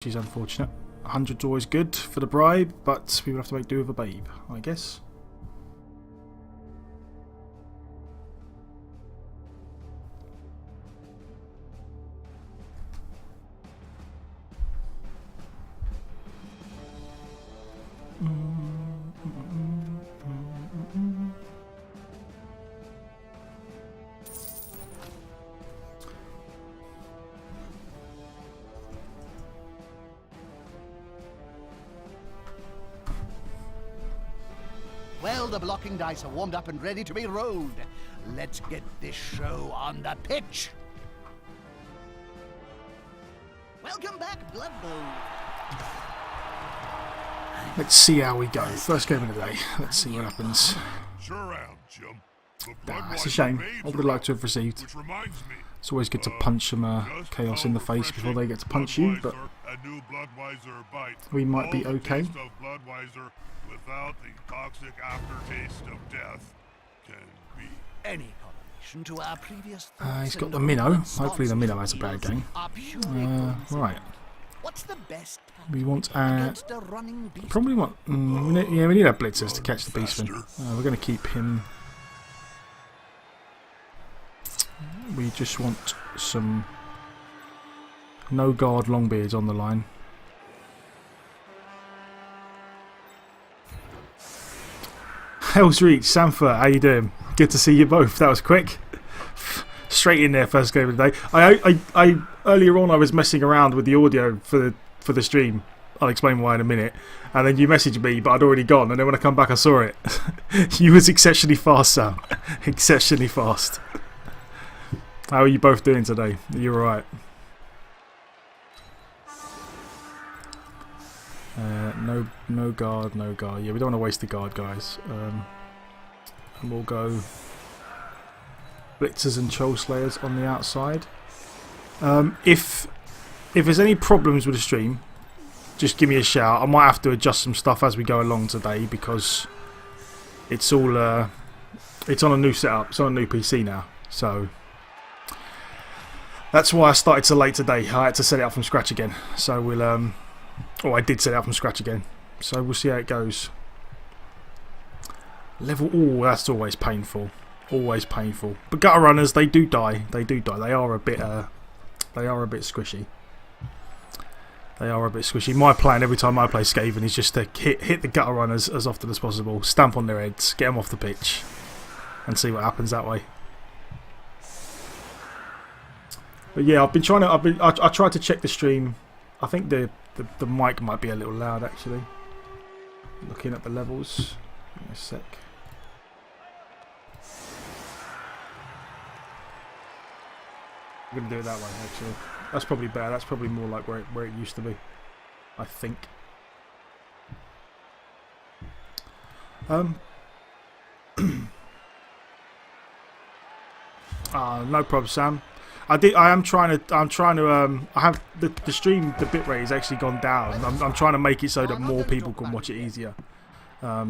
which is unfortunate. 100's always good for the bribe, but we will have to make do with a babe, I guess. Well, the blocking dice are warmed up and ready to be rolled. Let's get this show on the pitch. Welcome back, Blood Bowl. Let's see how we go. First game of the day. Let's see what happens. It's a shame. I would have liked to have received. It's always good to punch some chaos in the face before they get to punch you, but we might be okay. Without the toxic aftertaste of death can be Any correlation to our previous he's got the minnow. Hopefully the minnow has a bad game. Right. What's the best We want against a running beast? probably want yeah, we need our blitzers to catch the beastman. We're going to keep him. We just want some no guard longbeards on the line. Hell's Reach, Sampha, how you doing? Good to see you both. That was quick. Straight in there, first game of the day. I earlier on I was messing around with the audio for the stream. I'll explain why in a minute. And then you messaged me, but I'd already gone. And then when I come back, I saw it. You was exceptionally fast, Sam. Exceptionally fast. How are you both doing today? Are you alright? No guard, no guard. Yeah, we don't want to waste the guard, guys. And we'll go blitzers and troll slayers on the outside. If there's any problems with the stream, just give me a shout. I might have to adjust some stuff as we go along today because it's all it's on a new setup. It's on a new PC now, so that's why I started so late today. I had to set it up from scratch again. So we'll I did set it up from scratch again. So we'll see how it goes. Level, oh, that's always painful. Always painful. But gutter runners, they do die. They do die. They are a bit squishy. They are a bit squishy. My plan every time I play Skaven is just to hit the gutter runners as often as possible. Stamp on their heads, get them off the pitch, and see what happens that way. But yeah, I've been trying to. I tried to check the stream. I think the mic might be a little loud actually. Looking at the levels. Give me a sec. I'm going to do it that way actually. That's probably better. That's probably more like where it used to be, I think. No problem, Sam. I have the stream, the bitrate has actually gone down. I'm trying to make it so that more people can watch it easier. But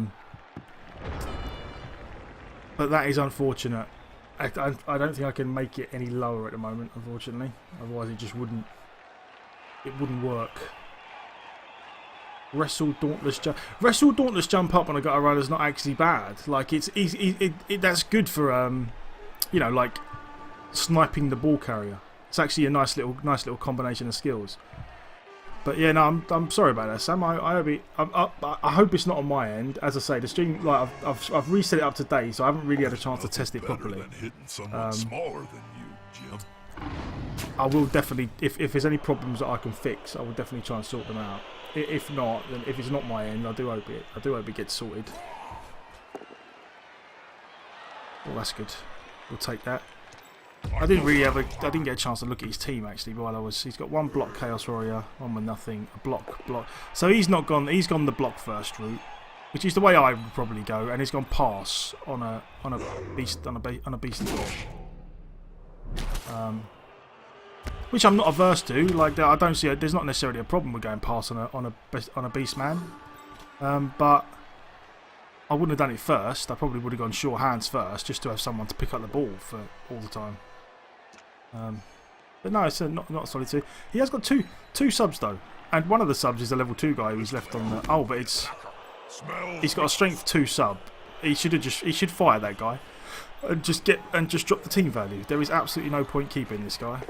that is unfortunate. I don't think I can make it any lower at the moment, unfortunately. Otherwise, it just wouldn't work. Wrestle Dauntless jump up on a gutter runner is not actually bad. Like that's good for you know, like sniping the ball carrier. It's actually a nice little combination of skills. But yeah, no, I'm sorry about that, Sam. I hope it's not on my end. As I say, the stream, like I've reset it up today, so I haven't really had a chance to test it properly. Smaller than you, Jim. I will definitely, if there's any problems that I can fix, I will definitely try and sort them out. If not, then if it's not my end, I do hope it gets sorted. Well, that's good. We'll take that. I didn't get a chance to look at his team actually while he's got one block Chaos Warrior, one with nothing, a block. So he's gone the block first route, which is the way I would probably go, and he's gone pass on a beast which I'm not averse to. Like I don't see there's not necessarily a problem with going pass on a beast man, but I wouldn't have done it first. I probably would have gone sure hands first, just to have someone to pick up the ball for all the time. But no, it's not solid 2. He has got two subs though. And one of the subs is a level 2 guy who's left on the... Oh, but he's got a strength 2 sub. He should fire that guy. And just drop the team value. There is absolutely no point keeping this guy.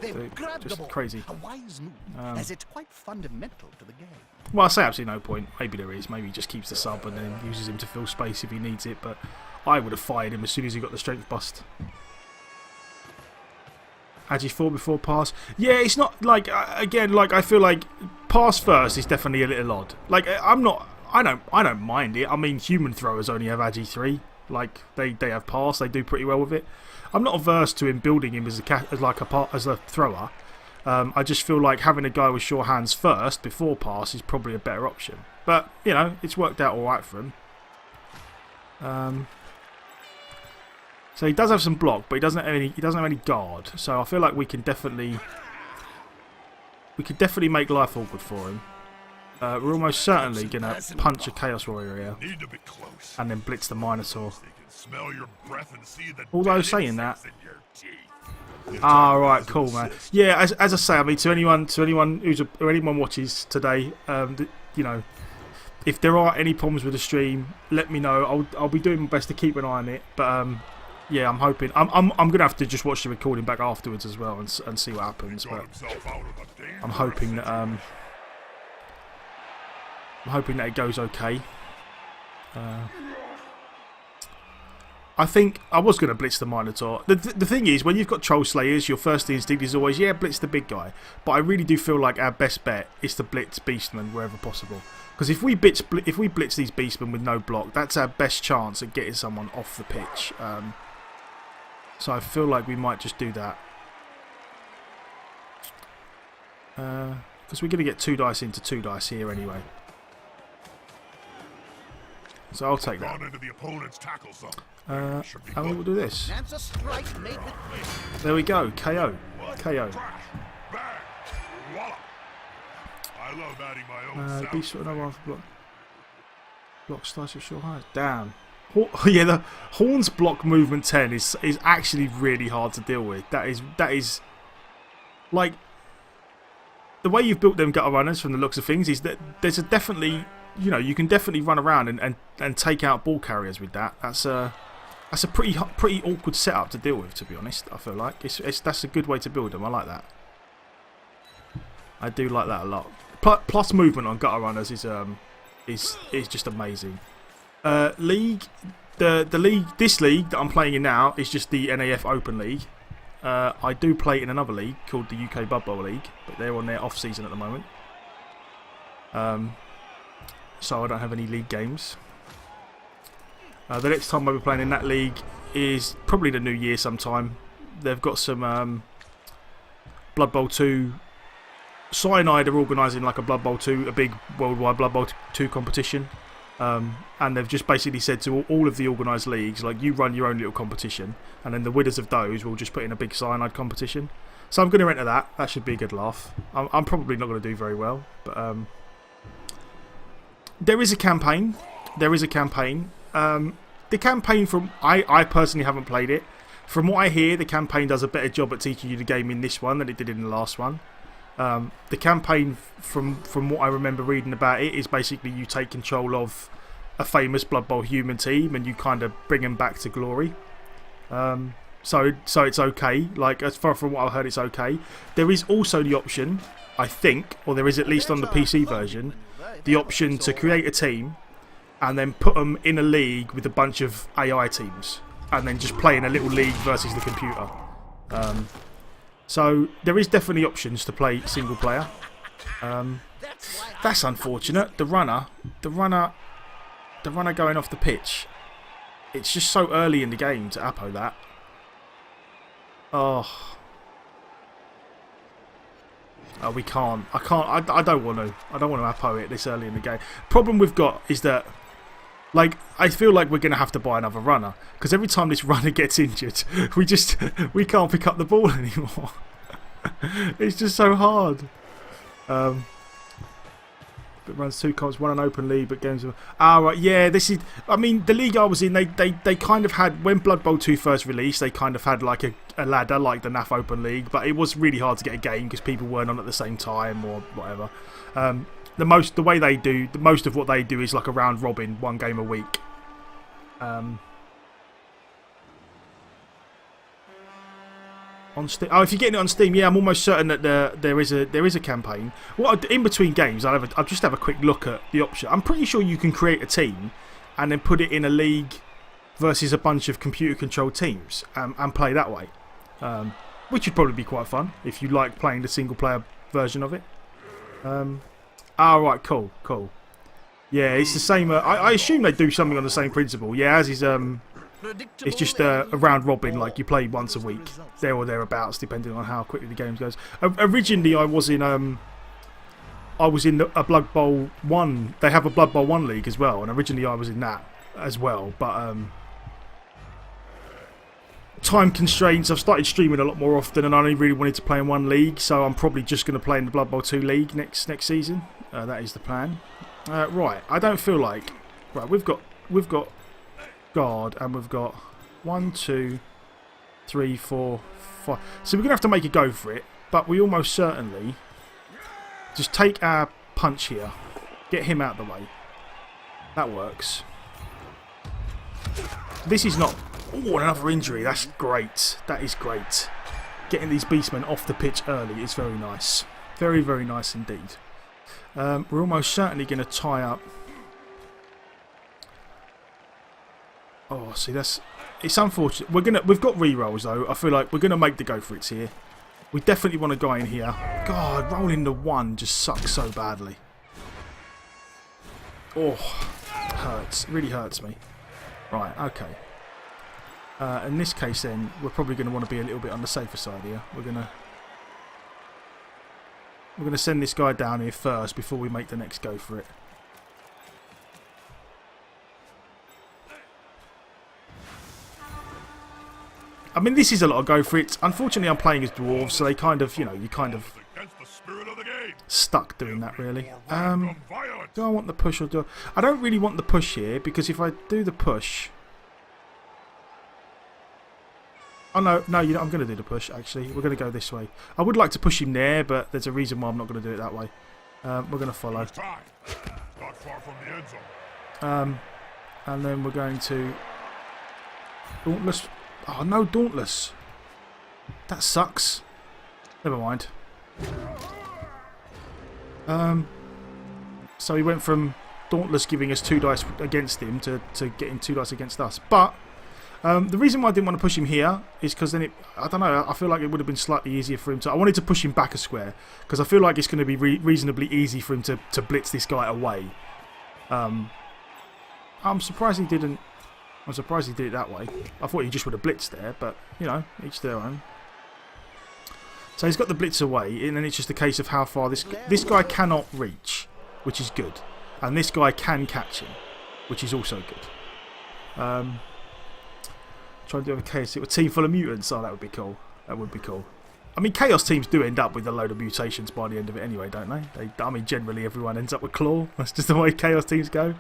Just crazy. A wise move, as it's quite fundamental to the game. Well, I say absolutely no point. Maybe there is. Maybe he just keeps the sub and then uses him to fill space if he needs it. But I would have fired him as soon as he got the strength bust. Agi 4 before pass. Yeah, it's not like again. Like I feel like pass first is definitely a little odd. Like I don't mind it. I mean, human throwers only have Agi 3. Like they have pass, they do pretty well with it. I'm not averse to him building him as a thrower. I just feel like having a guy with sure hands first before pass is probably a better option. But you know, it's worked out all right for him. So he does have some block, but he doesn't have any guard. So I feel like we can definitely make life awkward for him. We're almost certainly going to punch a Chaos Warrior here and then blitz the Minotaur. Although saying that... Ah, right, cool, man. Yeah, as I say, I mean, to anyone watches today, you know, if there are any problems with the stream, let me know. I'll be doing my best to keep an eye on it. But yeah, I'm hoping I'm going to have to just watch the recording back afterwards as well and see what happens. But I'm hoping that it goes okay. I think I was going to blitz the Minotaur. The thing is, when you've got Troll Slayers, your first instinct is always, yeah, blitz the big guy. But I really do feel like our best bet is to blitz Beastmen wherever possible. Because if we blitz these Beastmen with no block, that's our best chance at getting someone off the pitch. So I feel like we might just do that. Because we're going to get 2 dice into 2 dice here anyway. So I'll take that. And we will do this. There we go. KO. KO. Beast with no alpha block. Block starts with short height. Damn. Yeah, the Horn's block movement 10 is actually really hard to deal with. That is like the way you've built them gutter runners from the looks of things is that there's a definitely, you know, you can definitely run around and take out ball carriers with that. That's a pretty awkward setup to deal with, to be honest. I feel like that's a good way to build them. I like that. I do like that a lot. Plus movement on gutter runners is just amazing. League, this league that I'm playing in now is just the NAF Open League. I do play in another league called the UK Blood Bowl League, but they're on their off season at the moment. So I don't have any league games. The next time I'll be playing in that league is probably the new year sometime. They've got some Blood Bowl 2. Cyanide are organising like a Blood Bowl 2, a big worldwide Blood Bowl 2 competition. And they've just basically said to all of the organised leagues, like, you run your own little competition, and then the winners of those will just put in a big Cyanide competition. So I'm going to enter that. That should be a good laugh. I'm probably not going to do very well, but there is a campaign. There is a campaign. The campaign from... I personally haven't played it. From what I hear, the campaign does a better job at teaching you the game in this one than it did in the last one. The campaign, from what I remember reading about it, is basically you take control of a famous Blood Bowl human team and you kind of bring them back to glory. So it's okay. Like, as far from what I've heard, it's okay. There is also the option, I think, or there is at least on the PC version, the option to create a team and then put them in a league with a bunch of AI teams and then just play in a little league versus the computer. So there is definitely options to play single player. That's unfortunate. The runner going off the pitch. It's just so early in the game to Apo that. Oh, we can't. I can't. I don't want to. I don't want to Apo it this early in the game. Problem we've got is that, like, I feel like we're going to have to buy another runner because every time this runner gets injured, we can't pick up the ball anymore. It's just so hard. It runs 2 comps, 1 an open league, but games. Right, yeah. This is. I mean, the league I was in, they kind of had, when Blood Bowl 2 first released, they kind of had like a ladder like the NAF Open League, but it was really hard to get a game because people weren't on at the same time or whatever. most of what they do is like a round robin, 1 game a week. On Steam. Oh, if you're getting it on Steam, yeah, I'm almost certain that there is a campaign. In between games, I'll just have a quick look at the option. I'm pretty sure you can create a team and then put it in a league versus a bunch of computer-controlled teams and play that way, which would probably be quite fun if you like playing the single-player version of it. Right, cool. Yeah, it's the same. I assume they do something on the same principle. Yeah, as is. It's just a round robin, like you play once a week, there or thereabouts, depending on how quickly the game goes. Originally, I was in a Blood Bowl 1. They have a Blood Bowl 1 league as well, and originally I was in that as well. But time constraints, I've started streaming a lot more often, and I only really wanted to play in one league, so I'm probably just going to play in the Blood Bowl 2 league next season. That is the plan. Right, I don't feel like. Right, we've got guard, and we've got 1, 2, 3, 4, 5. So we're going to have to make a go for it, but we almost certainly just take our punch here, get him out of the way. That works. This is not. Oh, another injury. That's great. That is great. Getting these beastmen off the pitch early is very nice. Very, very nice indeed. We're almost certainly going to tie up. Oh, see, it's unfortunate. We've got re-rolls though. I feel like we're gonna make the go for it here. We definitely want a guy in here. God, rolling the 1 just sucks so badly. Oh, hurts. It really hurts me. Right, okay. In this case, then we're probably going to want to be a little bit on the safer side here. We're gonna send this guy down here first before we make the next go for it. I mean, this is a lot of go for it. Unfortunately, I'm playing as dwarves, so they kind of, you're kind of stuck doing that, really. Do I want the push or do I don't really want the push here, because if I do the push... Oh, no, I'm going to do the push, actually. We're going to go this way. I would like to push him there, but there's a reason why I'm not going to do it that way. We're going to follow. And then we're going to... Dauntless... Oh, no Dauntless. That sucks. Never mind. So he went from Dauntless giving us 2 dice against him to getting 2 dice against us. But the reason why I didn't want to push him here is because then I don't know, I feel like it would have been slightly easier for him to... I wanted to push him back a square because I feel like it's going to be reasonably easy for him to blitz this guy away. I'm surprised he didn't... I'm surprised he did it that way. I thought he just would have blitzed there, but, each their own. So he's got the blitz away, and then it's just a case of how far this guy cannot reach, which is good. And this guy can catch him, which is also good. Trying to do a chaos team, a team full of mutants. Oh, that would be cool. That would be cool. I mean, chaos teams do end up with a load of mutations by the end of it anyway, don't they? I mean, generally everyone ends up with claw. That's just the way chaos teams go.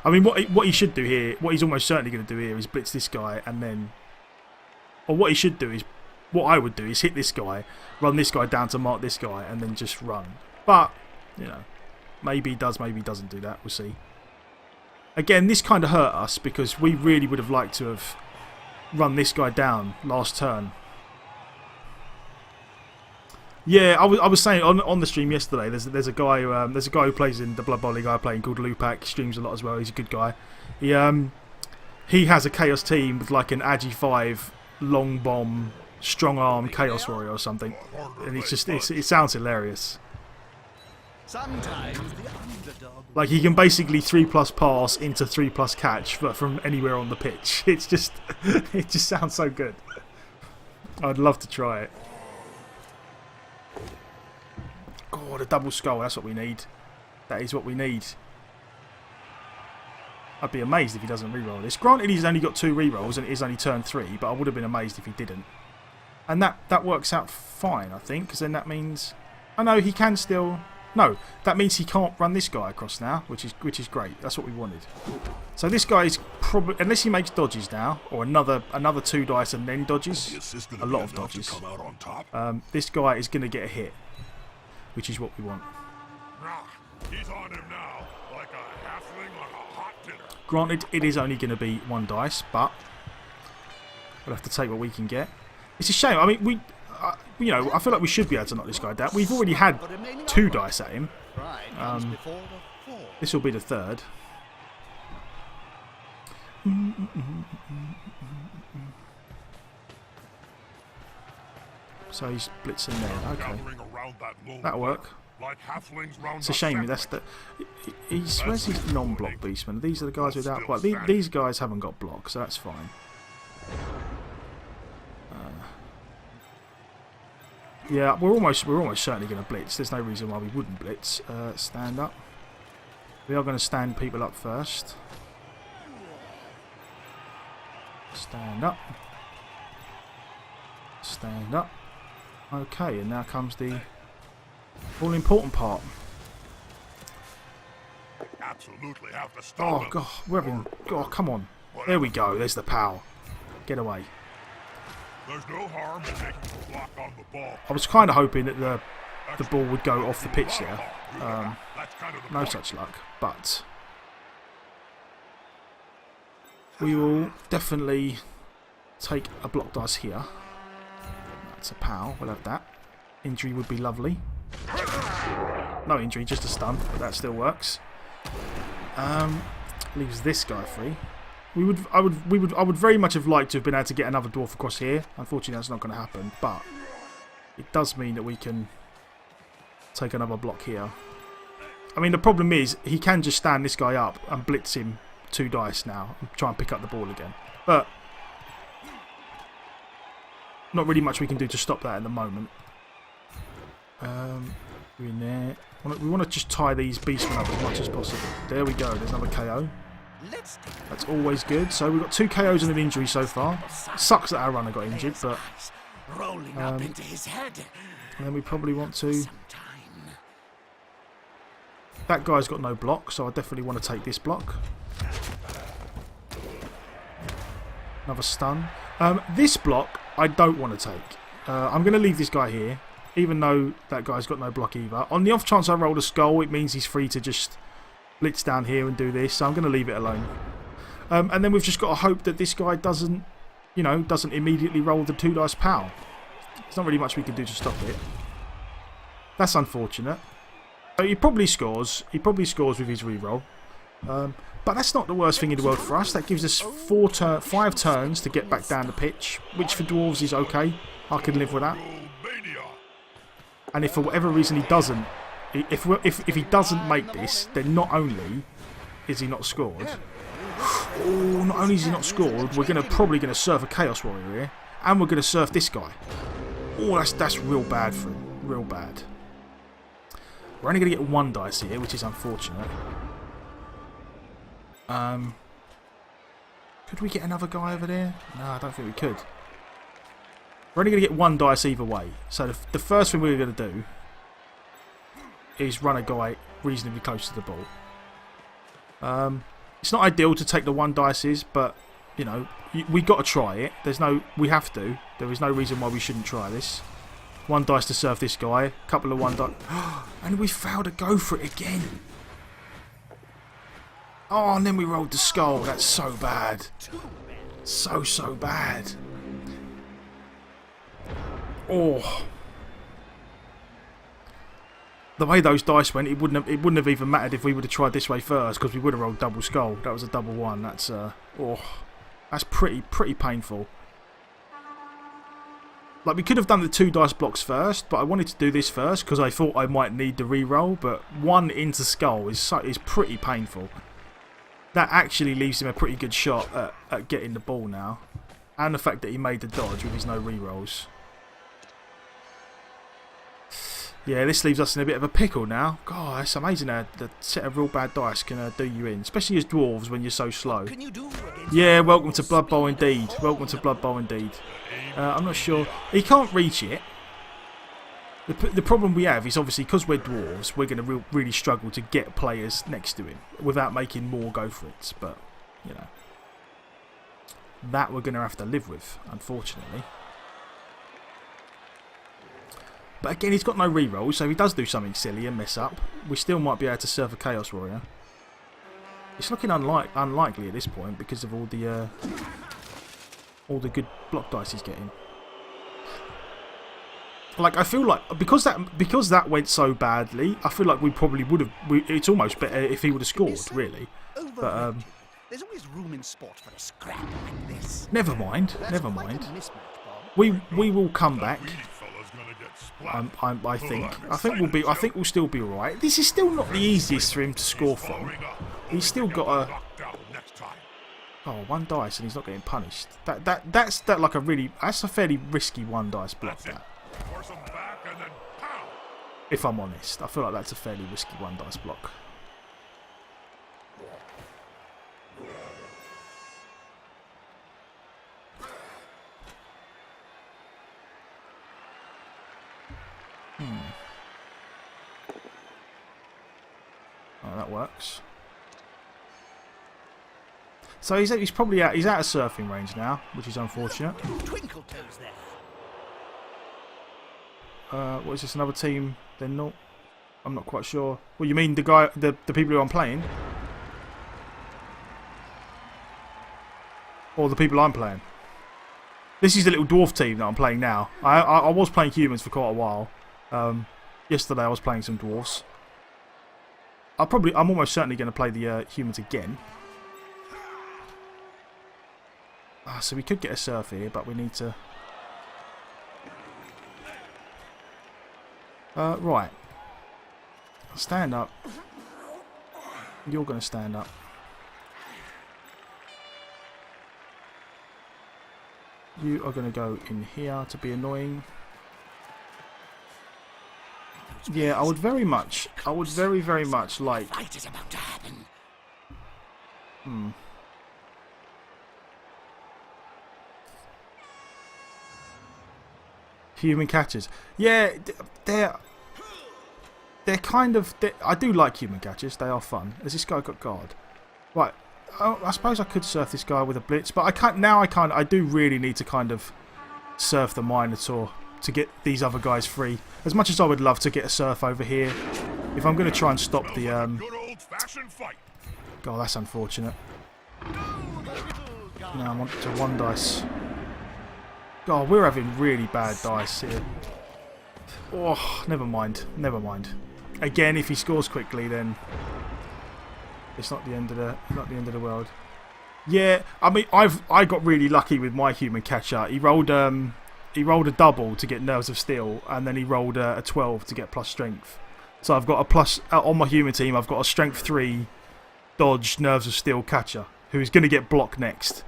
I mean, what he should do here, what he's almost certainly going to do here is blitz this guy and then... Or what he should do is... What I would do is hit this guy, run this guy down to mark this guy, and then just run. But, maybe he does, maybe he doesn't do that. We'll see. Again, this kind of hurt us because we really would have liked to have run this guy down last turn. Yeah, I was saying on the stream yesterday. There's a guy who plays in the Blood Bowl league I play called Lupac. Streams a lot as well. He's a good guy. He has a chaos team with like an Agi 5 long bomb strong arm chaos warrior or something, and it's just it sounds hilarious. Sometimes the underdog. Like he can basically 3+ pass into 3+ catch, but from anywhere on the pitch. It's just it just sounds so good. I'd love to try it. God, a double skull, that's what we need. That is what we need. I'd be amazed if he doesn't reroll this. Granted, he's only got 2 rerolls and it is only turn 3, but I would have been amazed if he didn't. And that works out fine, I think, because then that means... Oh no, he can still... No, that means he can't run this guy across now, which is great. That's what we wanted. So this guy is probably... Unless he makes dodges now, or another 2 dice and then dodges. A lot of dodges. This guy is going to get a hit, which is what we want. Ah, he's on him now, like a halfling on a hot dinner. Granted, it is only going to be 1 dice, but we'll have to take what we can get. It's a shame. I mean, you know, I feel like we should be able to knock this guy down. We've already had 2 dice at him. This will be the 3rd. So he's blitzing there. Okay, that'll work. It's a shame. That's the. Where's his non-block beastmen? These are the guys without block. These guys haven't got block, so that's fine. Yeah, we're almost certainly going to blitz. There's no reason why we wouldn't blitz. Stand up. We are going to stand people up first. Stand up. Stand up. Okay, and now comes the all-important part. Absolutely have to stop Oh god, we're having. Oh, come on. There we go. There's the pow. Get away. There's no harm in making a block on the ball. I was kind of hoping that the ball would go off the pitch there. No such luck, but we will definitely take a block dice here. That's a pow. We'll have that. Injury would be lovely. No injury, just a stun, but that still works. Leaves this guy free. I would very much have liked to have been able to get another dwarf across here. Unfortunately, that's not going to happen, but it does mean that we can take another block here. I mean, the problem is he can just stand this guy up and blitz him 2 dice now and try and pick up the ball again. But not really much we can do to stop that at the moment. We're in there. We want to just tie these beastmen up as much as possible. There we go. There's another KO. That's always good. So we've got 2 KOs and an injury so far. Sucks that our runner got injured, but and then we probably want to. That guy's got no block, so I definitely want to take this block. Another stun. This block I don't want to take. I'm going to leave this guy here, even though that guy's got no block either. On the off chance I roll a skull, it means he's free to just blitz down here and do this, so I'm going to leave it alone. And then we've just got to hope that this guy doesn't immediately roll the 2 dice pow. There's not really much we can do to stop it. That's unfortunate. He probably scores. He probably scores with his reroll. But that's not the worst thing in the world for us. That gives us 5 turns to get back down the pitch, which for dwarves is okay. I can live with that. And if for whatever reason he doesn't, if he doesn't make this, then not only is he not scored. Oh, not only is he not scored, we're probably going to surf a Chaos Warrior here, and we're going to surf this guy. Oh, that's real bad for him. Real bad. We're only going to get 1 dice here, which is unfortunate. Could we get another guy over there? No, I don't think we could. We're only going to get 1 dice either way. So the first thing we're going to do is run a guy reasonably close to the ball. It's not ideal to take the 1 dices, but you know, we got to try it. We have to. There is no reason why we shouldn't try this. 1 dice to serve this guy. Couple of 1 dice, and we failed to go for it again. Oh, and then we rolled the skull. That's so bad. So bad. Oh. The way those dice went, it wouldn't have even mattered if we would have tried this way first, because we would have rolled double skull. That was a double 1. That's that's pretty painful. Like, we could have done the 2 dice blocks first, but I wanted to do this first because I thought I might need the reroll. But 1 into skull is pretty painful. That actually leaves him a pretty good shot at getting the ball now, and the fact that he made the dodge with his no rerolls. Yeah, this leaves us in a bit of a pickle now. God, it's amazing how the set of real bad dice can do you in, especially as dwarves when you're so slow. Yeah, welcome to Blood Bowl indeed. Welcome to Blood Bowl indeed. I'm not sure. He can't reach it. The problem we have is obviously because we're dwarves, we're going to really struggle to get players next to him without making more go for it. But, you know, that we're going to have to live with, unfortunately. But again, he's got no reroll, so if he does do something silly and mess up, we still might be able to surf a Chaos Warrior. It's looking unlikely at this point because of all the good block dice he's getting. Like, I feel like because that went so badly, I feel like we probably would have. It's almost better if he would have scored, really. But there's always room in sport for a scrap like this. never mind. Never mind. We will come back. I think we'll still be alright. This is still not the easiest for him to score from. He's still got a one dice and he's not getting punished. That's a fairly risky one dice block. That, if I'm honest, I feel like that's a fairly risky one dice block. Oh, that works. So he's probably out. He's out of surfing range now, which is unfortunate. Twinkle toes there. What is this? Another team? They're not. I'm not quite sure. Well, you mean the people who I'm playing, or the people I'm playing? This is the little dwarf team that I'm playing now. I was playing humans for quite a while. Yesterday I was playing some dwarfs. I'm almost certainly going to play the humans again. So we could get a surf here, but we need to. Right. Stand up. You're going to stand up. You are going to go in here to be annoying. Yeah, I would very much like. Fight is about to happen. Human catchers. Yeah, they're kind of. I do like human catchers. They are fun. Has this guy got guard? Right. I suppose I could surf this guy with a blitz, but I can't now. I do really need to kind of surf the Minotaur to get these other guys free. As much as I would love to get a surf over here, if I'm going to try and stop the God, that's unfortunate. Now I'm on to one dice. God, we're having really bad dice here. Oh, never mind. Never mind. Again, if he scores quickly, then it's not the end of the world. Yeah, I mean, I got really lucky with my human catcher. He rolled a double to get Nerves of Steel, and then he rolled a 12 to get plus strength. So I've got a plus on my human team. I've got a strength 3 dodge Nerves of Steel catcher who is going to get blocked next.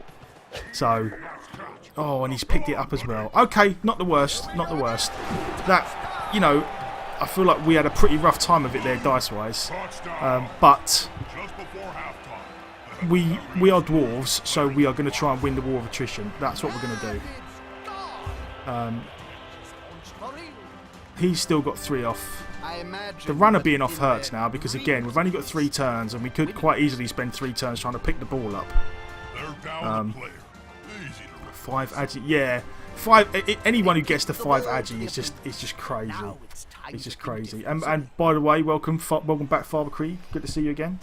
So, oh, and he's picked it up as well. Okay, not the worst, not the worst. That, you know, I feel like we had a pretty rough time of it there dice-wise, but we are dwarves, so we are going to try and win the war of attrition. That's what we're going to do. He's still got 3 off. The runner being off hurts now because, again, we've only got 3 turns and we could quite easily spend 3 turns trying to pick the ball up. 5 agi, yeah. 5. Anyone who gets to 5 agi is just crazy. It's just crazy. And by the way, welcome back, Father Creed. Good to see you again.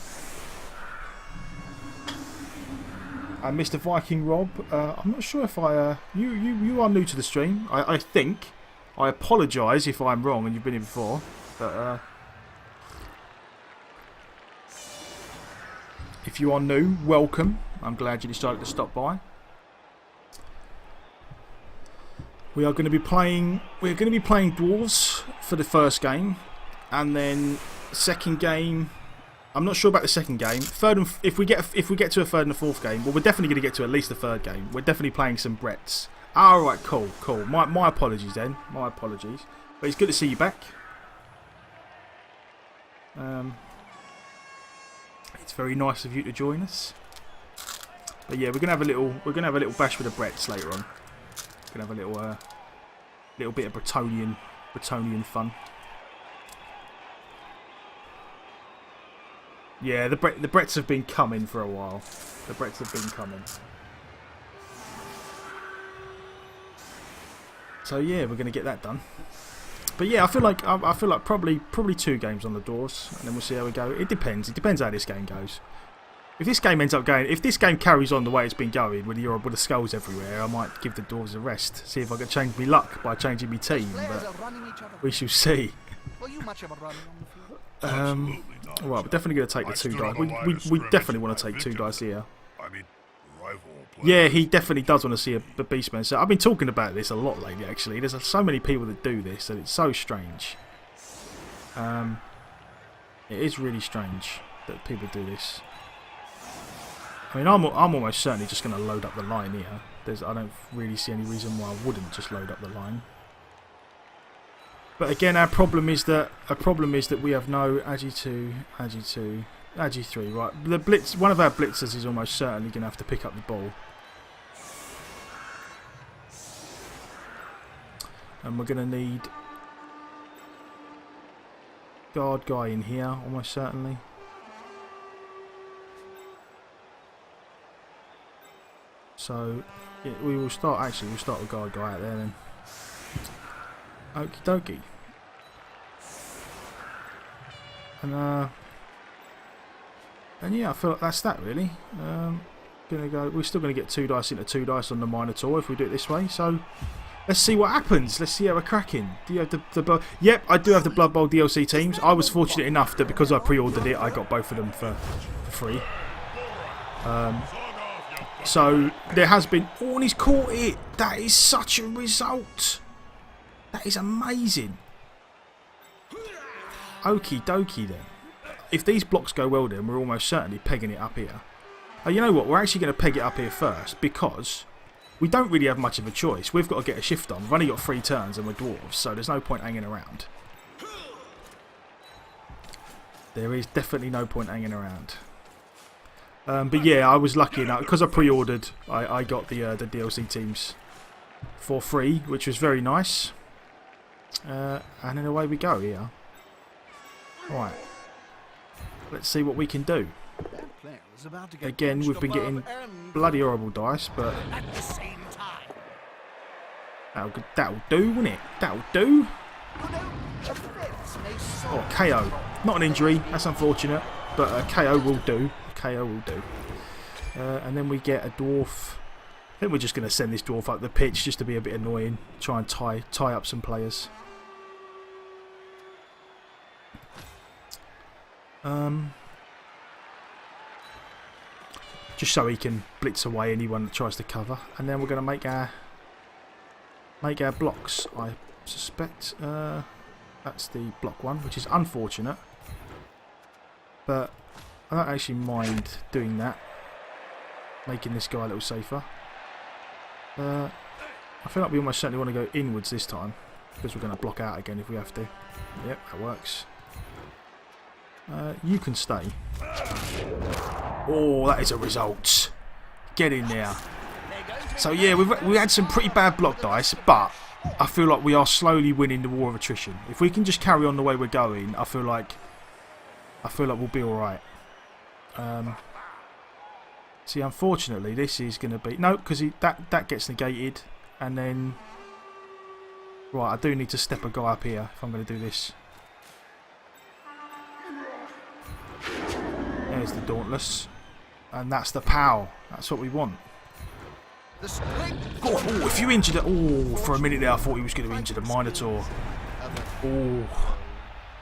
And Mr. Viking Rob, I'm not sure if you are new to the stream. I think. I apologise if I'm wrong and you've been here before, but if you are new, welcome. I'm glad you decided to stop by. We are going to be playing. We're going to be playing dwarves for the first game, and then second game. I'm not sure about the second game. Third, and if we get to a third and a fourth game, well, we're definitely going to get to at least the third game. We're definitely playing some Bretts. All right, cool. My apologies then. My apologies. But it's good to see you back. It's very nice of you to join us. But yeah, we're gonna have a little bash with the Bretts later on. Gonna have a little bit of Bretonian fun. Yeah, the Bretts have been coming for a while. The Bretts have been coming. So yeah, we're gonna get that done. But yeah, I feel like probably 2 games on the Dwarves, and then we'll see how we go. It depends. It depends how this game goes. If this game if this game carries on the way it's been going, with the skulls everywhere, I might give the Dwarves a rest. See if I can change my luck by changing my team. But we shall see. Were you much of a runner on the field? Well, we're definitely going to take the 2 dice. We definitely want to take 2 dice here. I mean, rival players. Yeah, he definitely does want to see a Beastman. So I've been talking about this a lot lately, actually. There's so many people that do this, and it's so strange. It is really strange that people do this. I mean, I'm almost certainly just going to load up the line here. I don't really see any reason why I wouldn't just load up the line. But again, our problem is that we have no Agi 2, Agi 2, Agi 3. Right, the blitz. One of our blitzers is almost certainly going to have to pick up the ball, and we're going to need guard guy in here almost certainly. So yeah, we'll start with guard guy out there then. Okie dokie. And yeah, I feel like that's that really. We're still gonna get 2 dice into 2 dice on the Minotaur if we do it this way. So let's see what happens. Let's see how we're cracking. Do you have the Yep, I do have the Blood Bowl DLC teams. I was fortunate enough that because I pre-ordered it, I got both of them for free. So there has been. Oh, and he's caught it. That is such a result. That is amazing. Okie dokie then. If these blocks go well then, we're almost certainly pegging it up here. Oh, you know what? We're actually going to peg it up here first because we don't really have much of a choice. We've got to get a shift on. We've only got 3 turns and we're dwarves, so there's no point hanging around. There is definitely no point hanging around. But yeah, I was lucky enough because I pre-ordered. I got the DLC teams for free, which was very nice. And then away we go here. Right, let's see what we can do. Again, we've been getting bloody horrible dice, but that'll do, won't it? That'll do. Oh, KO. Not an injury. That's unfortunate, but a KO will do. KO will do. And then we get a dwarf. I think we're just going to send this dwarf up the pitch just to be a bit annoying. Try and tie up some players. Just so he can blitz away anyone that tries to cover. And then we're going to make our blocks, I suspect. That's the block one, which is unfortunate. But I don't actually mind doing that. Making this guy a little safer. I feel like we almost certainly want to go inwards this time. Because we're going to block out again if we have to. Yep, that works. You can stay. Oh, that is a result. Get in there. So yeah, we had some pretty bad block dice, but I feel like we are slowly winning the war of attrition. If we can just carry on the way we're going, I feel like we'll be all right. See, unfortunately, this is going to be no, because that gets negated, and then right, I do need to step a guy up here if I'm going to do this. There's the Dauntless, and that's the POW. That's what we want. Oh, if you injured it, oh, for a minute there I thought he was going to injure the Minotaur. Oh,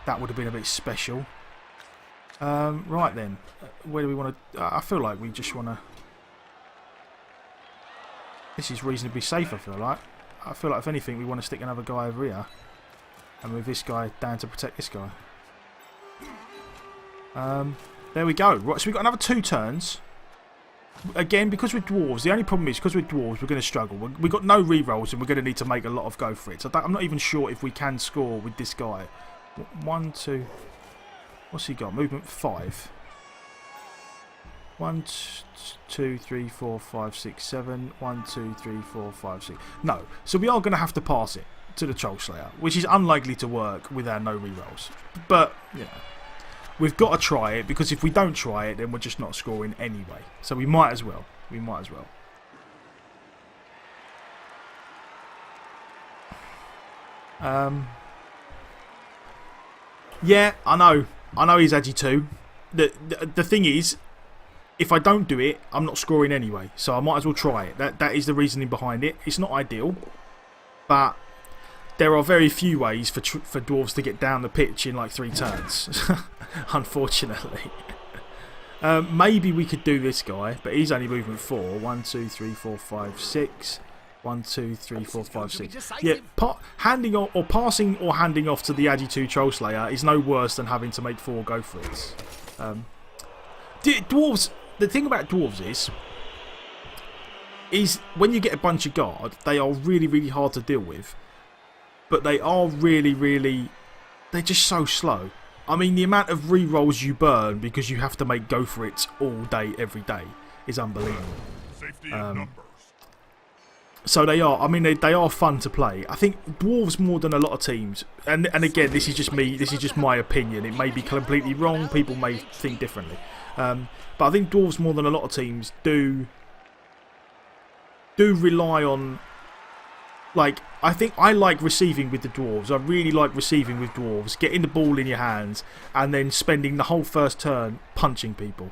that would have been a bit special. Right then, where do we want to? I feel like we just want to. This is reasonably safe. I feel like if anything, we want to stick another guy over here, and move this guy down to protect this guy. There we go. Right, so we've got another 2 turns. Again, because we're dwarves, the only problem is because we're dwarves, we're going to struggle. We've got no rerolls, and we're going to need to make a lot of go for it. So I'm not even sure if we can score with this guy. 1, 2. What's he got? Movement 5. 1, 2, 3, 4, 5, 6, 7. 1, 2, 3, 4, 5, 6. No. So we are going to have to pass it to the Troll Slayer, which is unlikely to work with our no rerolls. But, you know. We've got to try it, because if we don't try it, then we're just not scoring anyway. So we might as well. We might as well. Yeah, I know. I know he's Agi 2. The thing is, if I don't do it, I'm not scoring anyway. So I might as well try it. That is the reasoning behind it. It's not ideal. But there are very few ways for dwarves to get down the pitch in like 3 turns. Unfortunately. Maybe we could do this guy, but he's only movement 4. 1, 2, 3, 4, 5, 6. 1, 2, 3, 4, 5, 6. Yeah, handing or passing or handing off to the Agi 2 Troll Slayer is no worse than having to make 4 go for it. Dwarves. The thing about dwarves is when you get a bunch of guard, they are really, really hard to deal with. But they are really, really... They're just so slow. I mean, the amount of rerolls you burn because you have to make go for it all day, every day is unbelievable. Safety in numbers. So they are. I mean, they are fun to play. I think dwarves more than a lot of teams. And again, this is just me. This is just my opinion. It may be completely wrong. People may think differently. But I think dwarves more than a lot of teams do rely on. Like, I think I like receiving with the dwarves. I really like receiving with dwarves. Getting the ball in your hands and then spending the whole first turn punching people.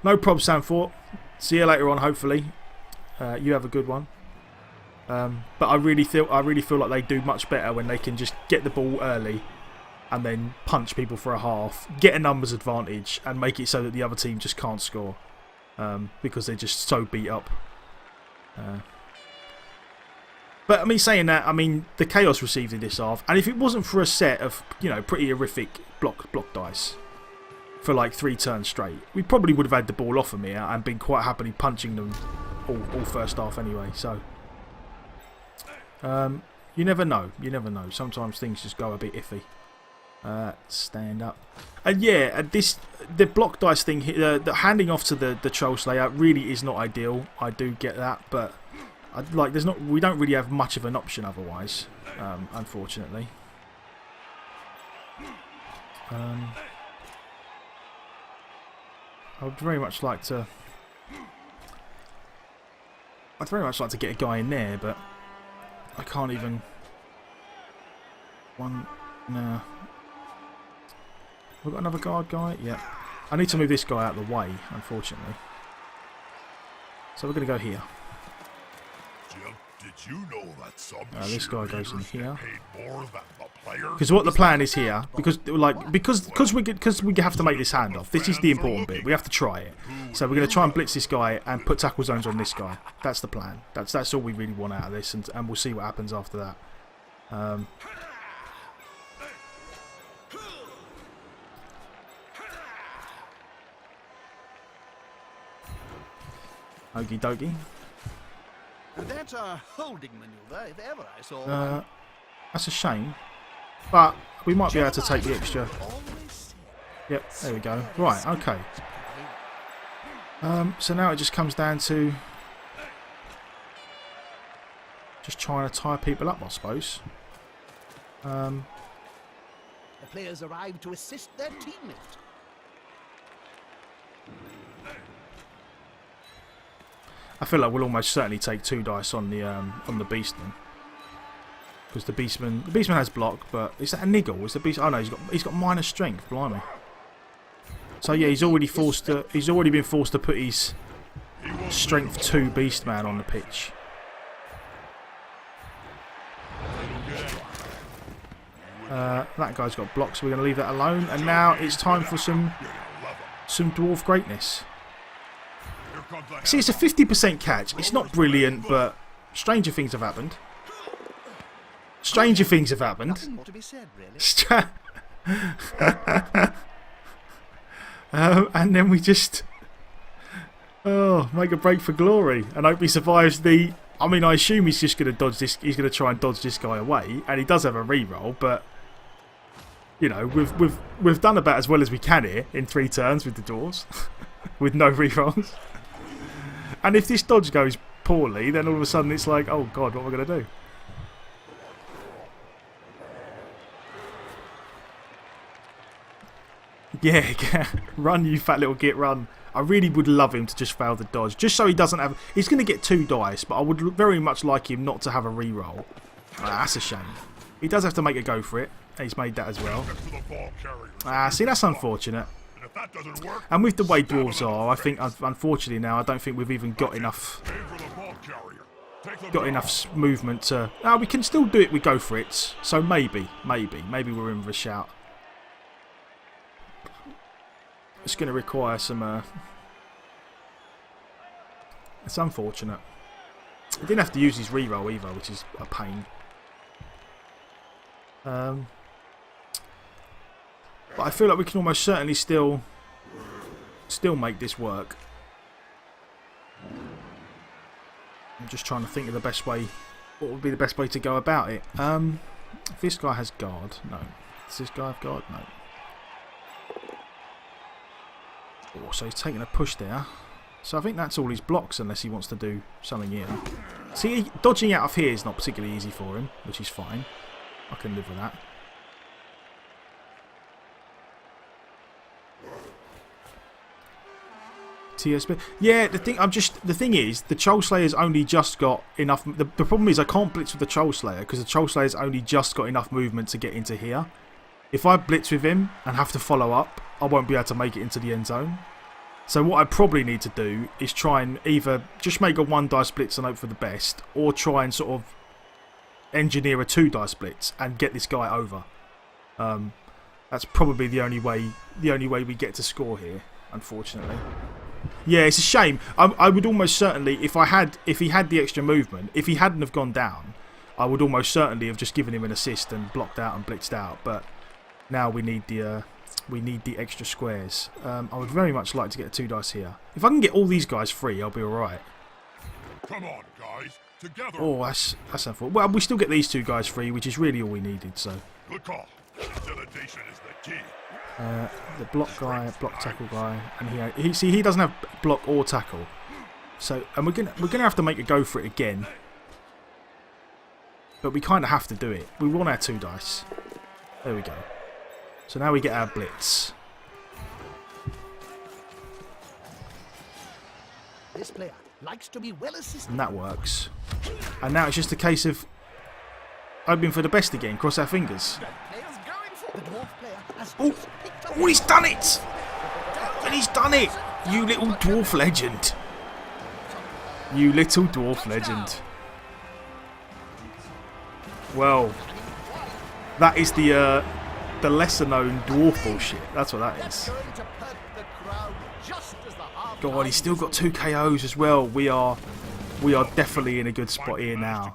No problem, Sanford. See you later on, hopefully. You have a good one. But I really feel like they do much better when they can just get the ball early and then punch people for a half, get a numbers advantage and make it so that the other team just can't score because they're just so beat up. But I mean, saying that, I mean the chaos received in this half, and if it wasn't for a set of pretty horrific block dice for like 3 turns straight, we probably would have had the ball off of me and been quite happily punching them all first half anyway. So you never know. You never know. Sometimes things just go a bit iffy. Stand up. And yeah, the block dice thing, the handing off to the Troll Slayer really is not ideal. I do get that, but we don't really have much of an option otherwise, unfortunately. I would very much like to. I'd very much like to get a guy in there, but I can't even. No. We've got another guard guy? Yeah. I need to move this guy out of the way, unfortunately. So we're going to go here. Jim, did you know that some this guy goes in here. paid more than the players? Because what the plan is here, because we have to make this handoff. This is the important bit. We have to try it. So we're going to try and blitz this guy and put tackle zones on this guy. That's the plan. That's all we really want out of this, and we'll see what happens after that. Okie dokie. That's a holding maneuver, if ever I saw one. That's a shame, but we might be able to take the extra. Yep, there we go. Right, okay. So now it just comes down to just trying to tie people up, I suppose. The players arrive to assist their teammate. I feel like we'll almost certainly take 2 dice on the Beastman, because the Beastman has block, but is that a niggle? Is the Beast? Oh no, he's got minor strength. Blimey. So yeah, he's already been forced to put his strength 2 Beastman on the pitch. That guy's got blocks, so we're going to leave that alone. And now it's time for some dwarf greatness. See, it's a 50% catch. It's not brilliant, but stranger things have happened. Stranger things have happened. Nothing more to be said, really. And then we just make a break for glory, and hope he survives the. I mean, I assume he's just going to dodge this. He's going to try and dodge this guy away, and he does have a reroll, but you know, we've done about as well as we can here in 3 turns with the dwarves, with no rerolls. And if this dodge goes poorly, then all of a sudden it's like, oh god, what am I going to do? Yeah, run, you fat little git, run. I really would love him to just fail the dodge, just so he doesn't have. He's going to get 2 dice, but I would very much like him not to have a reroll. That's a shame. He does have to make a go for it, He's made that as well. Next to the ball carrier. Ah, see, that's unfortunate. And if that doesn't work, And with the way dwarves are, I think, unfortunately now, I don't think we've even got enough aim for the ball carrier. Take the movement to... we can still do it, we go for it. So maybe we're in for a shout. It's going to require some... It's unfortunate. He didn't have to use his reroll either, which is a pain. But I feel like we can almost certainly still make this work. I'm just trying to think of the best way. What would be the best way to go about it? If this guy has guard, no. Does this guy have guard? No. Oh, so he's taking a push there. So I think that's all his blocks, unless he wants to do something here. See, dodging out of here is not particularly easy for him, which is fine. I can live with that. TSB. Yeah, the thing is, the Troll Slayer's only just got enough. The problem is I can't blitz with the Troll Slayer because the Troll Slayer's only just got enough movement to get into here. If I blitz with him and have to follow up, I won't be able to make it into the end zone. So what I probably need to do is try and either just make a 1-dice blitz and hope for the best, or try and sort of engineer a 2-dice blitz and get this guy over. That's probably the only way we get to score here, unfortunately. Yeah, it's a shame. I would almost certainly, if he had the extra movement, if he hadn't have gone down, I would almost certainly have just given him an assist and blocked out and blitzed out. But now we need the extra squares. I would very much like to get a 2-dice here. If I can get all these guys free, I'll be alright. Come on, guys. Together. Oh, that's unfortunate. Well, we still get these 2 guys free, which is really all we needed. So. Good call. Intimidation is the key. The block guy, block tackle guy, and he doesn't have block or tackle. So, and we're gonna have to make a go for it again. But we kind of have to do it. We want our 2 dice. There we go. So now we get our blitz. This player likes to be well assisted. And that works. And now it's just a case of hoping for the best again. Cross our fingers. The dwarf player has Oh, he's done it! And he's done it! You little dwarf legend. You little dwarf legend. Well, that is the lesser known dwarf bullshit. That's what that is. God, he's still got 2 KOs as well. We are definitely in a good spot here now.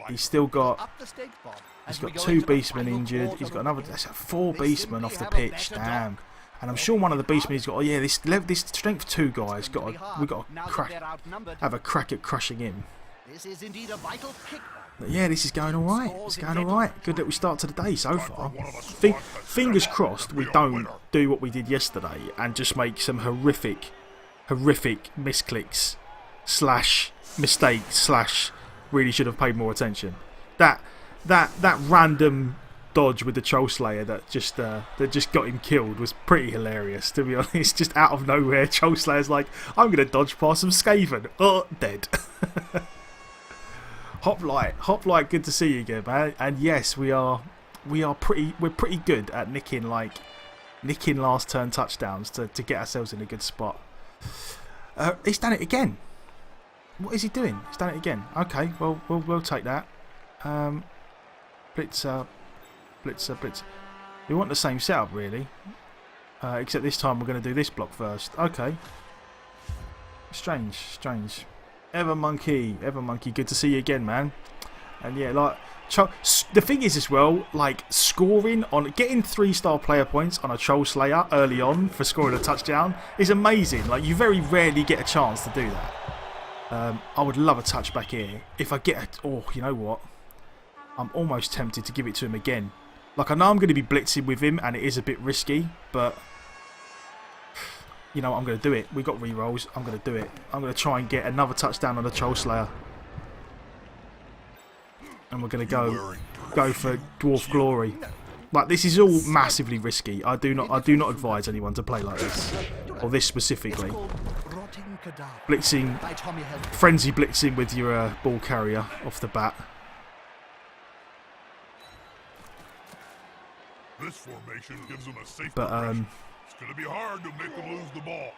He's still got 2 beastmen injured. He's got another 4 beastmen off the pitch. Damn. And I'm sure one of the beastmen he's got. Oh yeah, this strength 2 guy's got. We got to have a crack at crushing him. This is indeed a vital kick. But yeah, this is going all right. It's going all right. Good that we start to the day so far. Fingers crossed we don't do what we did yesterday and just make some horrific misclicks / mistakes / really should have paid more attention. That random dodge with the Troll Slayer that just got him killed was pretty hilarious, to be honest. Just out of nowhere, Troll Slayer's like, I'm going to dodge past some Skaven. Oh, dead. Hoplite, good to see you again, man. And yes, we're pretty good at nicking last turn touchdowns to get ourselves in a good spot. He's done it again. What is he doing? He's done it again. Okay, well we'll take that. Blitzer. We want the same setup really, except this time we're going to do this block first. Okay. Strange. Ever monkey, good to see you again, man. And yeah, like the thing is as well, like scoring on getting 3-star player points on a Troll Slayer early on for scoring a touchdown is amazing. Like you very rarely get a chance to do that. I would love a touchback here. If I get you know what? I'm almost tempted to give it to him again. Like I know I'm going to be blitzing with him and it is a bit risky, but you know what, I'm going to do it. We've got rerolls. I'm going to do it. I'm going to try and get another touchdown on the Troll Slayer. And we're going to go for Dwarf Glory. Like this is all massively risky. I do not advise anyone to play like this, or this specifically. Blitzing, frenzy blitzing with your ball carrier off the bat. This formation gives them a safe But progression. It's going to be hard to make them lose the ball.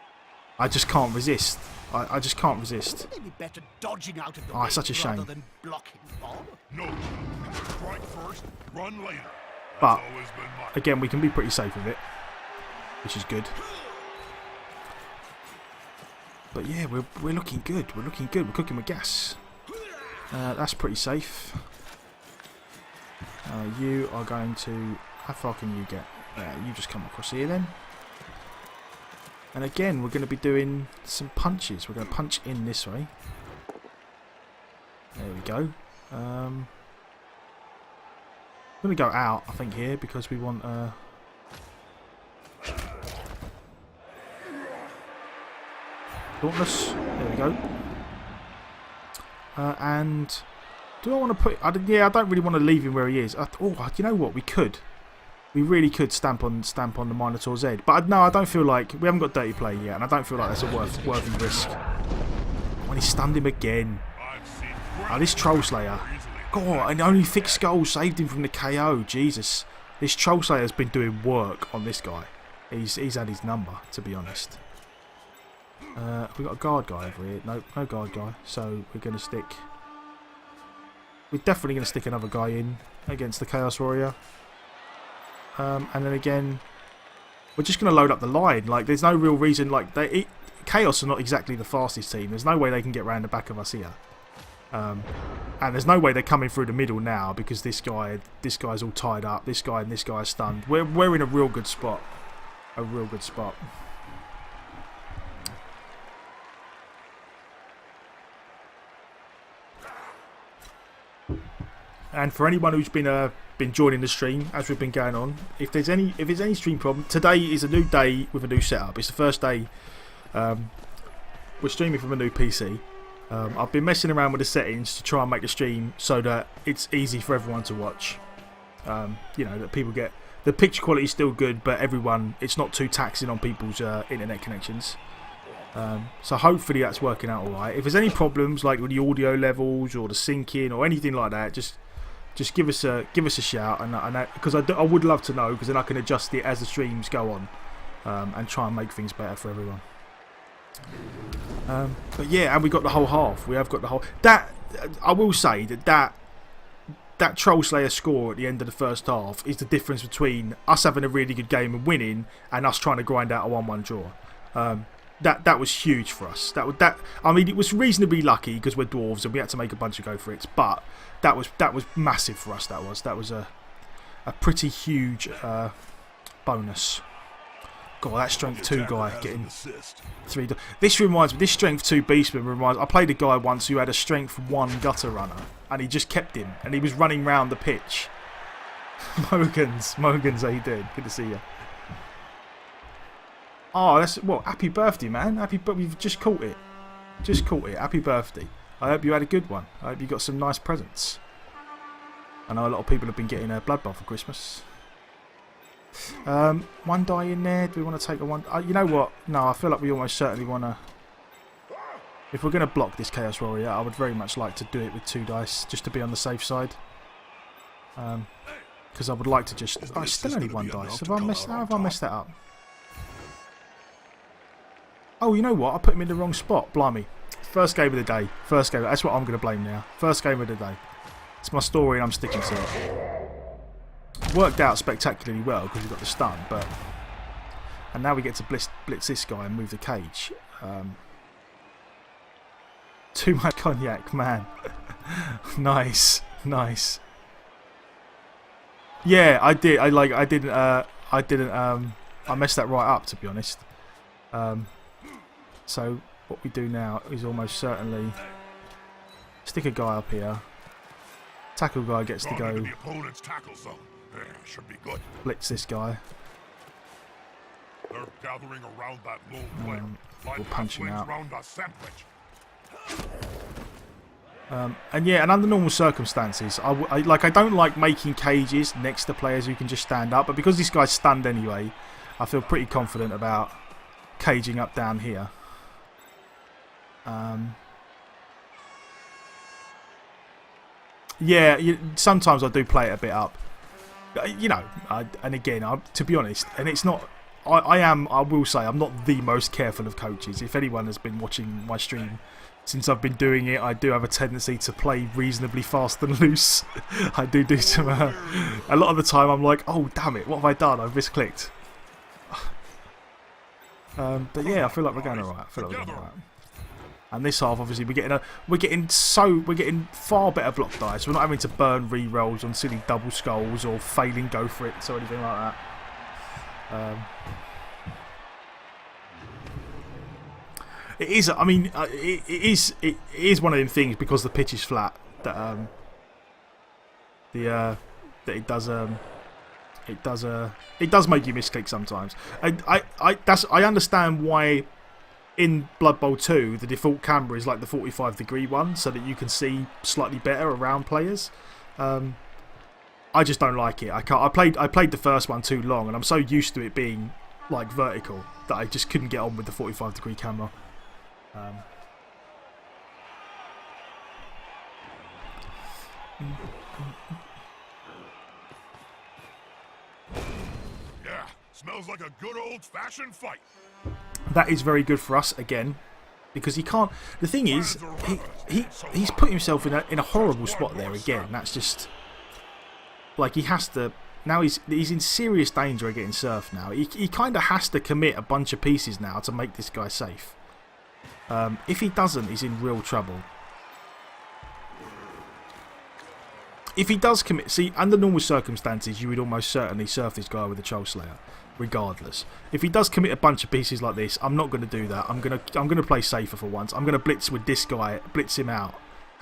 I just can't resist. I just can't resist. Maybe better dodging out of the Oh, way it's such a shame. rather than blocking Bob. No, strike first, run later. That's But always been my... again, we can be pretty safe with it, which is good. But yeah, we're looking good. We're looking good. We're cooking with gas. That's pretty safe. You are going to... How far can you get? You just come across here then. And again, we're going to be doing some punches. We're going to punch in this way. There we go. I'm going to go out, I think, here because we want... Dauntless. There we go. And do I want to put... yeah, I don't really want to leave him where he is. Oh, you know what? We could. We really could stamp on the Minotaur's head. But no, I don't feel like... We haven't got dirty play yet, and I don't feel like that's a worthy risk. When he stunned him again. Oh, this Troll Slayer. God, and only thick skull saved him from the KO. Jesus. This Troll Slayer's been doing work on this guy. He's had his number, to be honest. We got a guard guy over here. No guard guy. So we're going to stick... We're definitely going to stick another guy in against the Chaos Warrior. And then again, we're just going to load up the line. Like, there's no real reason. Like, Chaos are not exactly the fastest team. There's no way they can get round the back of us here. And there's no way they're coming through the middle now because this guy's all tied up. This guy and this guy are stunned. We're in a real good spot. A real good spot. And for anyone who's been joining the stream as we've been going on, if there's any stream problem, today is a new day with a new setup. It's the first day we're streaming from a new PC. I've been messing around with the settings to try and make the stream so that it's easy for everyone to watch. You know, that people get the picture quality is still good, but it's not too taxing on people's internet connections. So hopefully that's working out alright. If there's any problems like with the audio levels or the syncing or anything like that, just give us a shout, and because I would love to know, because then I can adjust it as the streams go on, and try and make things better for everyone. But yeah, and we got the whole half. We have got the whole. That I will say that Troll Slayer score at the end of the first half is the difference between us having a really good game and winning, and us trying to grind out a 1-1 draw. That was huge for us. I mean, it was reasonably lucky because we're dwarves and we had to make a bunch of go for it. But that was massive for us. That was a pretty huge bonus. God, that strength 2 guy getting 3. This reminds me. This strength 2 beastman reminds. I played a guy once who had a strength 1 gutter runner, and he just kept him, and he was running round the pitch. Mogans, how you doing? Good to see you. Oh, that's what? Happy birthday, man! We've just caught it. Happy birthday. I hope you had a good one. I hope you got some nice presents. I know a lot of people have been getting a Blood Bowl for Christmas. One die in there. Do we want to take a one? You know what? No, I feel like we almost certainly want to. If we're going to block this Chaos Warrior, I would very much like to do it with 2 dice, just to be on the safe side. Because I would like to just. Oh, it's still only 1 dice. How have I messed that up? Oh, you know what? I put him in the wrong spot. Blimey. First game of the day. First game. That's what I'm going to blame now. First game of the day. It's my story and I'm sticking to it. Worked out spectacularly well because we got the stun, but... And now we get to blitz this guy and move the cage. Too much cognac, man. Nice. Yeah, I did. I messed that right up, to be honest. So what we do now is almost certainly stick a guy up here. Tackle guy gets to go. The opponent's tackle zone. Should be good. Blitz this guy. They're gathering around that lone player. We'll punch him out. Round a sandwich. And yeah, and under normal circumstances, I don't like making cages next to players who can just stand up. But because this guy's stunned anyway, I feel pretty confident about caging up down here. Yeah, sometimes I do play it a bit up. You know, and again, to be honest, and it's not. I will say, I'm not the most careful of coaches. If anyone has been watching my stream since I've been doing it, I do have a tendency to play reasonably fast and loose. I do some. A lot of the time, I'm like, oh damn it, what have I done? I've misclicked. But yeah, I feel like we're going alright. And this half, obviously, we're getting far better block dice. We're not having to burn re-rolls on silly double skulls or failing go for it or anything like that. It is. I mean, it is one of them things because the pitch is flat that that it does make you misclick sometimes. I understand why in Blood Bowl 2 the default camera is like the 45-degree one, so that you can see slightly better around players. I just don't like it. I can't. I played the first one too long, and I'm so used to it being like vertical that I just couldn't get on with the 45-degree camera. Yeah, smells like a good old-fashioned fight. That is very good for us again, because he can't. The thing is, he's put himself in a horrible spot there again. That's just like he has to. Now he's in serious danger of getting surfed now. He kind of has to commit a bunch of pieces now to make this guy safe. If he doesn't, he's in real trouble. If he does commit... See, under normal circumstances, you would almost certainly surf this guy with a Troll Slayer, regardless. If he does commit a bunch of pieces like this, I'm not going to do that. I'm gonna play safer for once. I'm going to blitz with this guy, blitz him out,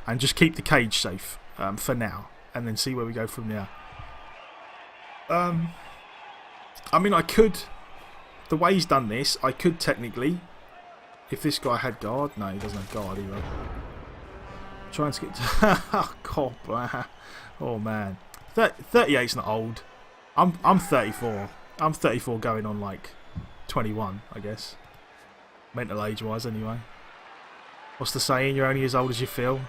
and just keep the cage safe for now, and then see where we go from there. I mean, I could... The way he's done this, I could technically... If this guy had guard... No, he doesn't have guard either. Trying to get... Oh, God. Oh, man. 38's not old. I'm 34. I'm 34 going on, like, 21, I guess. Mental age-wise, anyway. What's the saying? You're only as old as you feel.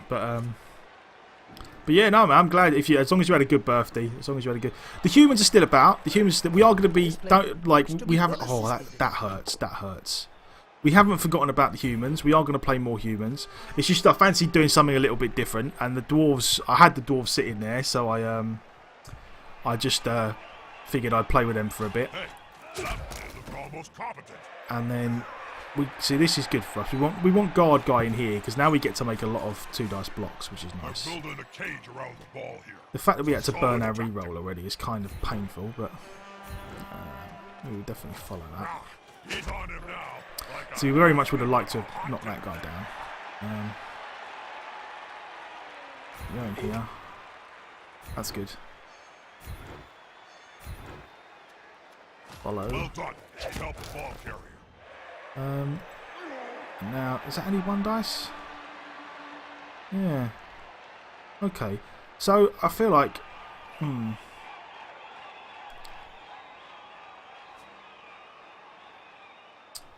But yeah, no, man, I'm glad as long as you had a good birthday, as long as you had a good. The humans are still about. The humans, we are going to be. We haven't. Oh, that hurts. That hurts. We haven't forgotten about the humans. We are going to play more humans. It's just I fancy doing something a little bit different. And the dwarves, I had the dwarves sitting there, so I just figured I'd play with them for a bit. And then. See, this is good for us. We want guard guy in here because now we get to make a lot of 2-dice blocks, which is nice. Building a cage around the ball here. The fact that we had to burn our reroll already is kind of painful, but we will definitely follow that. He's on him now. So we very much would have liked to have knocked that guy down. Go in here. That's good. Follow. Well done. Help the ball carrier. Now, is that only 1 dice? Yeah. Okay. So, I feel like...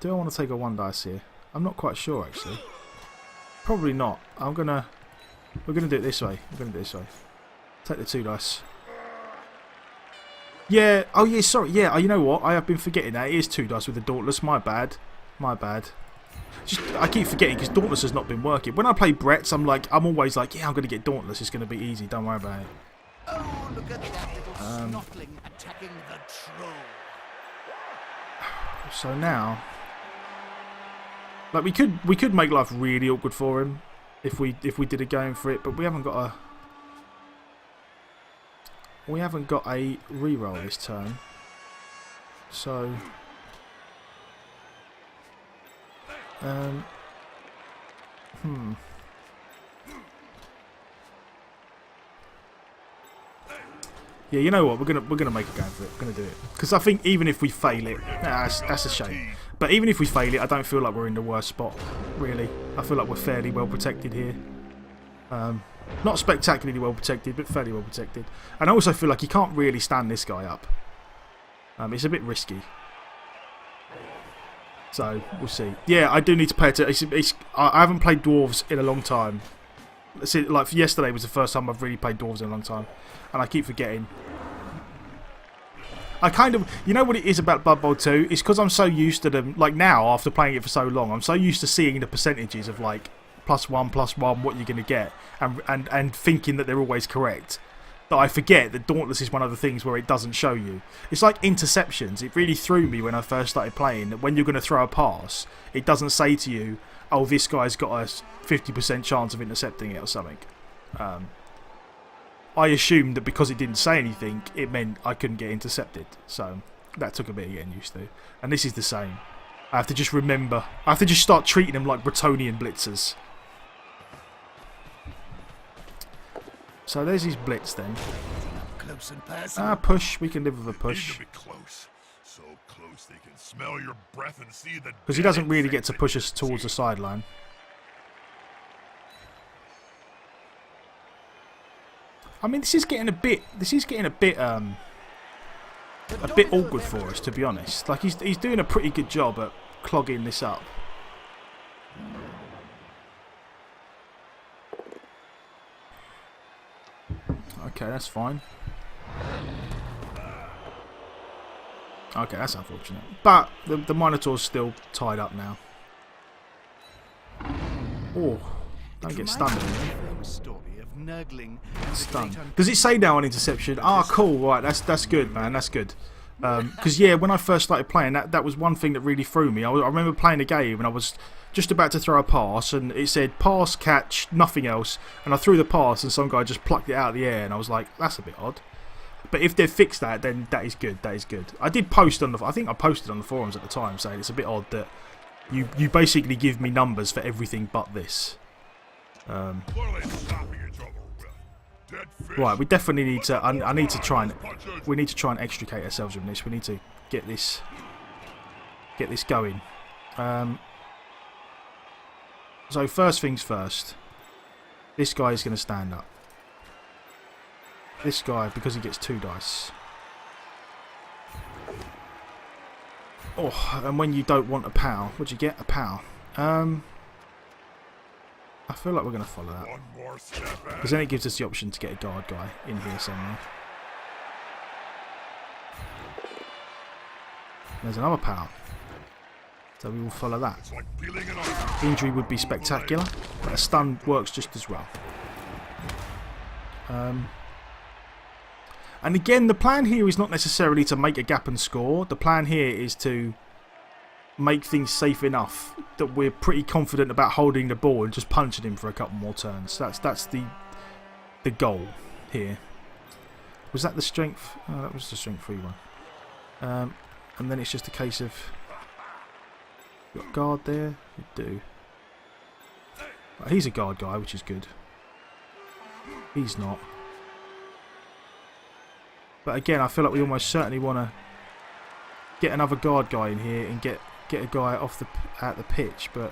Do I want to take a 1 dice here? I'm not quite sure, actually. Probably not. We're gonna do it this way. Take the 2 dice. Yeah. Oh, yeah, sorry. Yeah, you know what? I have been forgetting that. It is 2 dice with the Dauntless. My bad. I keep forgetting because Dauntless has not been working. When I play Brett's, I'm always like, yeah, I'm going to get Dauntless. It's going to be easy. Don't worry about it. Oh, look at that little snotling attacking the troll. So now, like we could make life really awkward for him if we did a going for it, but we haven't got a reroll this turn. So. Yeah, you know what? We're gonna make a go for it. We're gonna do it because I think even if we fail it, that's a shame. But even if we fail it, I don't feel like we're in the worst spot. Really, I feel like we're fairly well protected here. Not spectacularly well protected, but fairly well protected. And I also feel like you can't really stand this guy up. It's a bit risky. So, we'll see. Yeah, I do need to pay attention. I haven't played Dwarves in a long time. See, like yesterday was the first time I've really played Dwarves in a long time, and I keep forgetting. I kind of, you know what it is about Blood Bowl 2? It's because I'm so used to them. Like now, after playing it for so long, I'm so used to seeing the percentages of like +1, +1, what you're going to get, and thinking that they're always correct. That I forget that Dauntless is one of the things where it doesn't show you. It's like interceptions. It really threw me when I first started playing that when you're going to throw a pass, it doesn't say to you, oh, this guy's got a 50% chance of intercepting it or something. I assumed that because it didn't say anything, it meant I couldn't get intercepted. So that took a bit of getting used to. And this is the same. I have to just remember. I have to just start treating them like Bretonian blitzers. So there's his blitz then. Push. We can live with a push. So close they can smell your breath and see the. Because he doesn't really get to push us towards the sideline. I mean, this is getting a bit awkward for us, to be honest. Like he's doing a pretty good job at clogging this up. Okay, that's fine. Okay, that's unfortunate. But the Minotaur's still tied up now. Oh, don't get stunned. Stunned. Does it say now on interception? Ah, cool. Right, that's good, man. That's good. Because yeah, when I first started playing, that was one thing that really threw me. I remember playing a game and I was just about to throw a pass and it said pass, catch, nothing else, and I threw the pass and some guy just plucked it out of the air and I was like, that's a bit odd. But if they've fixed that, then that is good. That is good. I did post on I think I posted on the forums at the time saying it's a bit odd that you basically give me numbers for everything but this. Right, we definitely need to. I need to try and. We need to try and extricate ourselves from this. We need to get this going. So first things first. This guy is going to stand up. This guy, because he gets 2 dice. Oh, and when you don't want a POW, what do you get? A POW. I feel like we're going to follow that. Because then it gives us the option to get a guard guy in here somewhere. There's another POW. So we will follow that. Injury would be spectacular, but a stun works just as well. And again, the plan here is not necessarily to make a gap and score. The plan here is to make things safe enough that we're pretty confident about holding the ball and just punching him for a couple more turns. That's the goal here. Was that the strength? Oh, that was the strength 3 one. And then it's just a case of got guard there. We do. Right, he's a guard guy, which is good. He's not. But again, I feel like we almost certainly want to get another guard guy in here and get a guy off at the pitch, but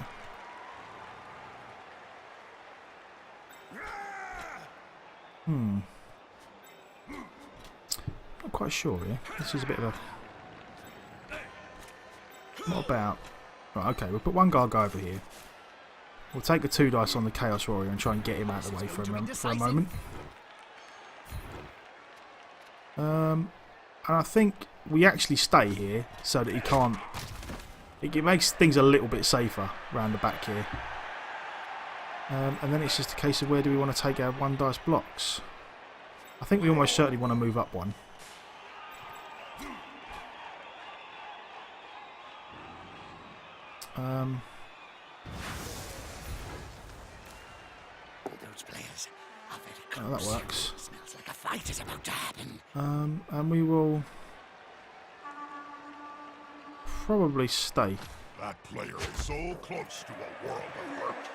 not quite sure here. This is a bit of a not about. Right, okay, we'll put one guard guy over here. We'll take the 2 dice on the Chaos Warrior and try and get him out of the way for a moment. And I think we actually stay here so that he can't. It makes things a little bit safer around the back here. And then it's just a case of where do we want to take our 1 dice blocks. I think we almost certainly want to move up 1. Those players are very close. Oh, that works. Smells like a fight is about to happen. And we will probably stay. That player is so close to a world of hurt.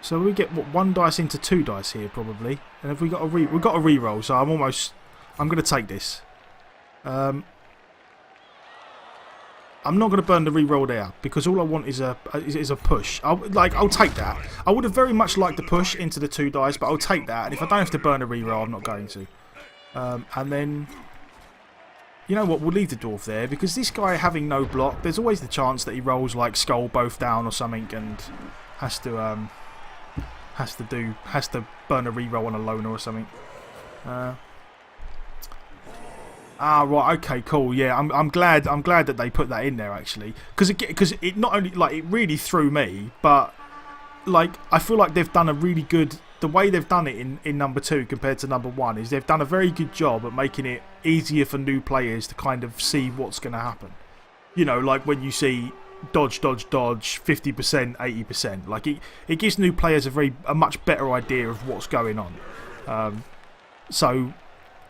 So we get what 1 dice into 2 dice here probably, and if we got we've got a re-roll, so I'm going to take this. I'm not going to burn the re-roll there because all I want is a push. I'll take that. I would have very much liked the push into the 2 dice, but I'll take that. And if I don't have to burn a re-roll, I'm not going to. And then, you know what? We'll leave the Dwarf there because this guy having no block, there's always the chance that he rolls like skull both down or something and has to has to burn a reroll on a loner or something. Right, okay, cool. Yeah, I'm glad that they put that in there actually, because it not only like it really threw me, but like I feel like they've done a really good. The way they've done it in number 2 compared to number 1 is they've done a very good job at making it easier for new players to kind of see what's going to happen. You know, like when you see dodge, 50%, 80%. Like it gives new players a much better idea of what's going on. So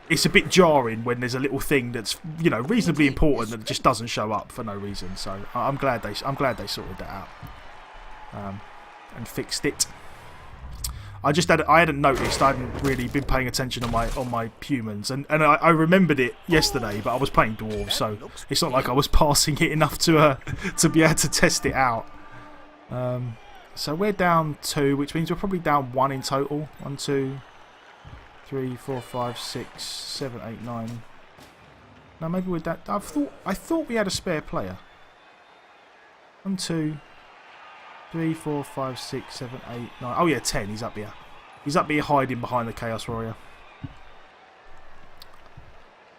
it's a bit jarring when there's a little thing that's, you know, reasonably important that just doesn't show up for no reason. So I'm glad they sorted that out and fixed it. I hadn't noticed. I hadn't really been paying attention on my humans, and I remembered it yesterday, but I was playing dwarves, so it's not like I was passing it enough to be able to test it out. So we're down 2, which means we're probably down 1 in total. 1, 2, 3, 4, 5, 6, 7, 8, 9. No, maybe we're down. I thought we had a spare player. 1, 2. 3, 4, 5, 6, 7, 8, 9. Oh yeah, 10. He's up here. He's up here hiding behind the Chaos Warrior.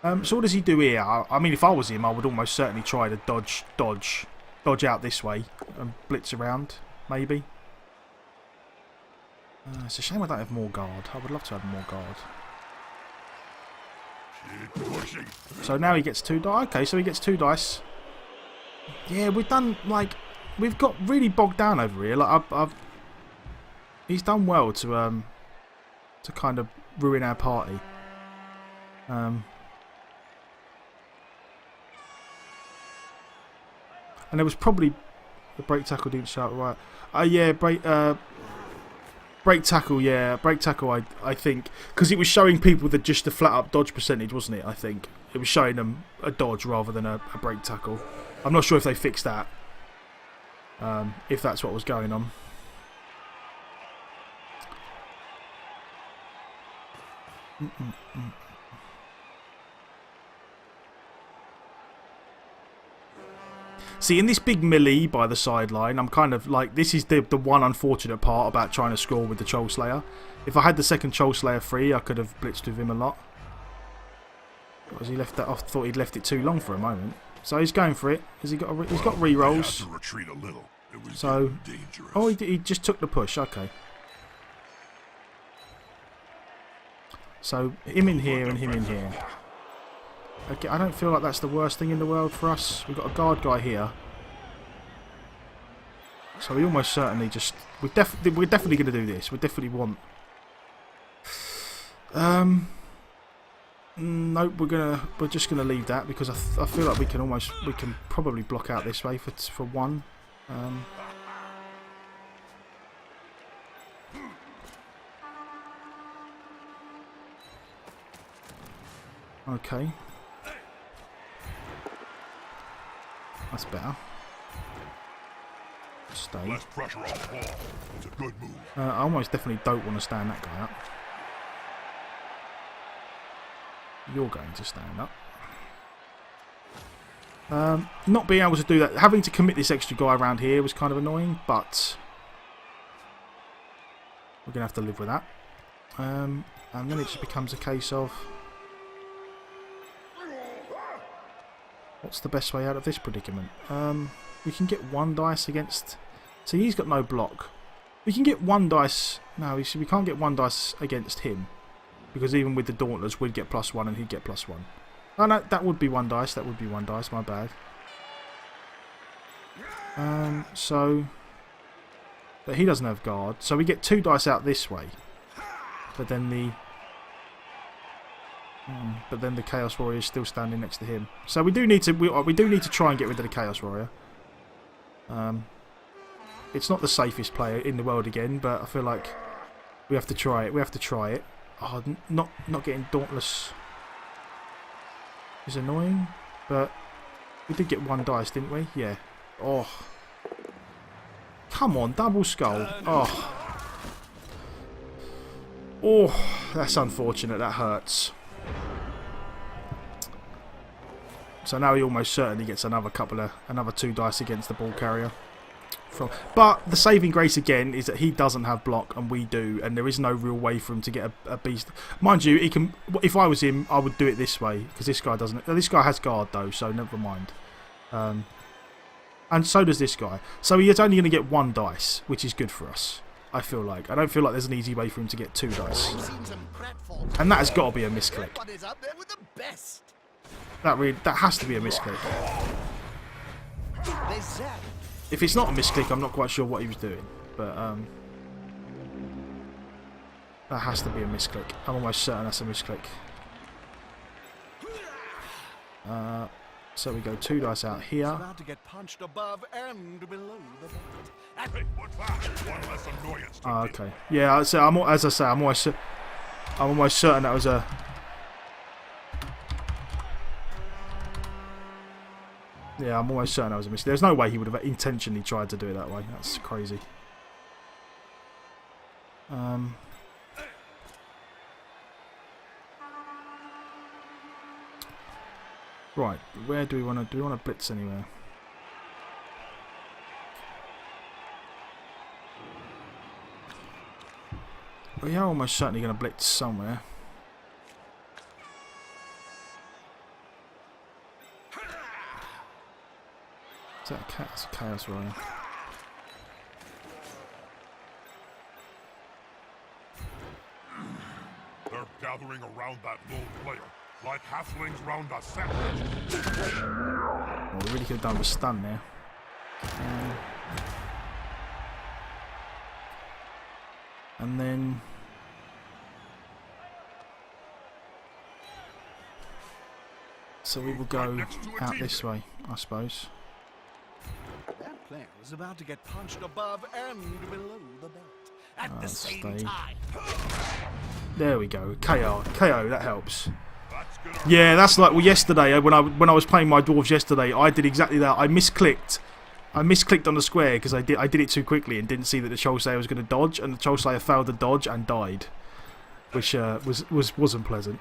So what does he do here? I mean, if I was him, I would almost certainly try to dodge out this way and blitz around, maybe. It's a shame I don't have more guard. I would love to have more guard. So now he gets 2 dice. Okay, so he gets 2 dice. Yeah, we've done like. We've got really bogged down over here. Like he's done well to kind of ruin our party. And there was probably the break tackle didn't shout right. Yeah, break tackle. Yeah, break tackle. I think because it was showing people just the flat up dodge percentage, wasn't it? I think it was showing them a dodge rather than a break tackle. I'm not sure if they fixed that. If that's what was going on. See, in this big melee by the sideline, I'm kind of like, this is the one unfortunate part about trying to score with the Troll Slayer. If I had the second Troll Slayer free, I could have blitzed with him a lot. Because he left that off, thought he'd left it too long for a moment. So he's going for it. He's got rerolls. So, oh, he just took the push. Okay. So him in here and him in here. Okay, I don't feel like that's the worst thing in the world for us. We've got a guard guy here. So we almost certainly just we're definitely going to do this. We definitely want. Nope, we're just gonna leave that because I feel like we can probably block out this way for 1. Okay, that's better. Stay. Less pressure on Paul. It's a good move. I almost definitely don't want to stand that guy up. You're going to stand up. Not being able to do that, having to commit this extra guy around here was kind of annoying, but we're going to have to live with that. And then it just becomes a case of what's the best way out of this predicament? We can get 1 dice against. See, he's got no block. We can get 1 dice. No, we can't get 1 dice against him. Because even with the Dauntless, we'd get +1 and he'd get +1. Oh no, that would be 1 dice. That would be 1 dice. My bad. But he doesn't have guard, so we get 2 dice out this way. But then the Chaos Warrior is still standing next to him. So we do need to try and get rid of the Chaos Warrior. It's not the safest player in the world again, but I feel like we have to try it. We have to try it. Oh, not getting Dauntless is annoying, but we did get 1 dice, didn't we? Yeah. Oh, come on, double skull. Oh, that's unfortunate. That hurts. So now he almost certainly gets another 2 dice against the ball carrier. But the saving grace again is that he doesn't have block and we do, and there is no real way for him to get a beast. Mind you, he can. If I was him, I would do it this way because this guy doesn't. This guy has guard though, so never mind. And so does this guy. So he is only going to get 1 dice, which is good for us. I feel like. I don't feel like there's an easy way for him to get 2 dice. And that has got to be a misclick. That has to be a misclick. If it's not a misclick, I'm not quite sure what he was doing. But that has to be a misclick. I'm almost certain that's a misclick. So we go 2 dice out here. About to get punched above and below the belt. Hey, what's that? One less annoyance to me. Okay. Yeah. So as I say, I'm almost certain that was a. Yeah, I'm almost certain that was a mistake. There's no way he would have intentionally tried to do it that way. That's crazy. Right, where do we want to? Do we want to blitz anywhere? We are almost certainly going to blitz somewhere. Is that a cat? That's a chaos warrior. They're gathering around that lone player, like halflings round a set. Oh, we really could have done with stun there. And then so we will go out this way, I suppose. That player is about to get punched above and below the belt at the same time. There we go. KO. KO, that helps. Yeah, that's like, well, yesterday when I was playing my dwarves yesterday, I did exactly that. I misclicked on the square because I did it too quickly and didn't see that the Troll Slayer was going to dodge, and the Troll Slayer failed to dodge and died, which wasn't pleasant.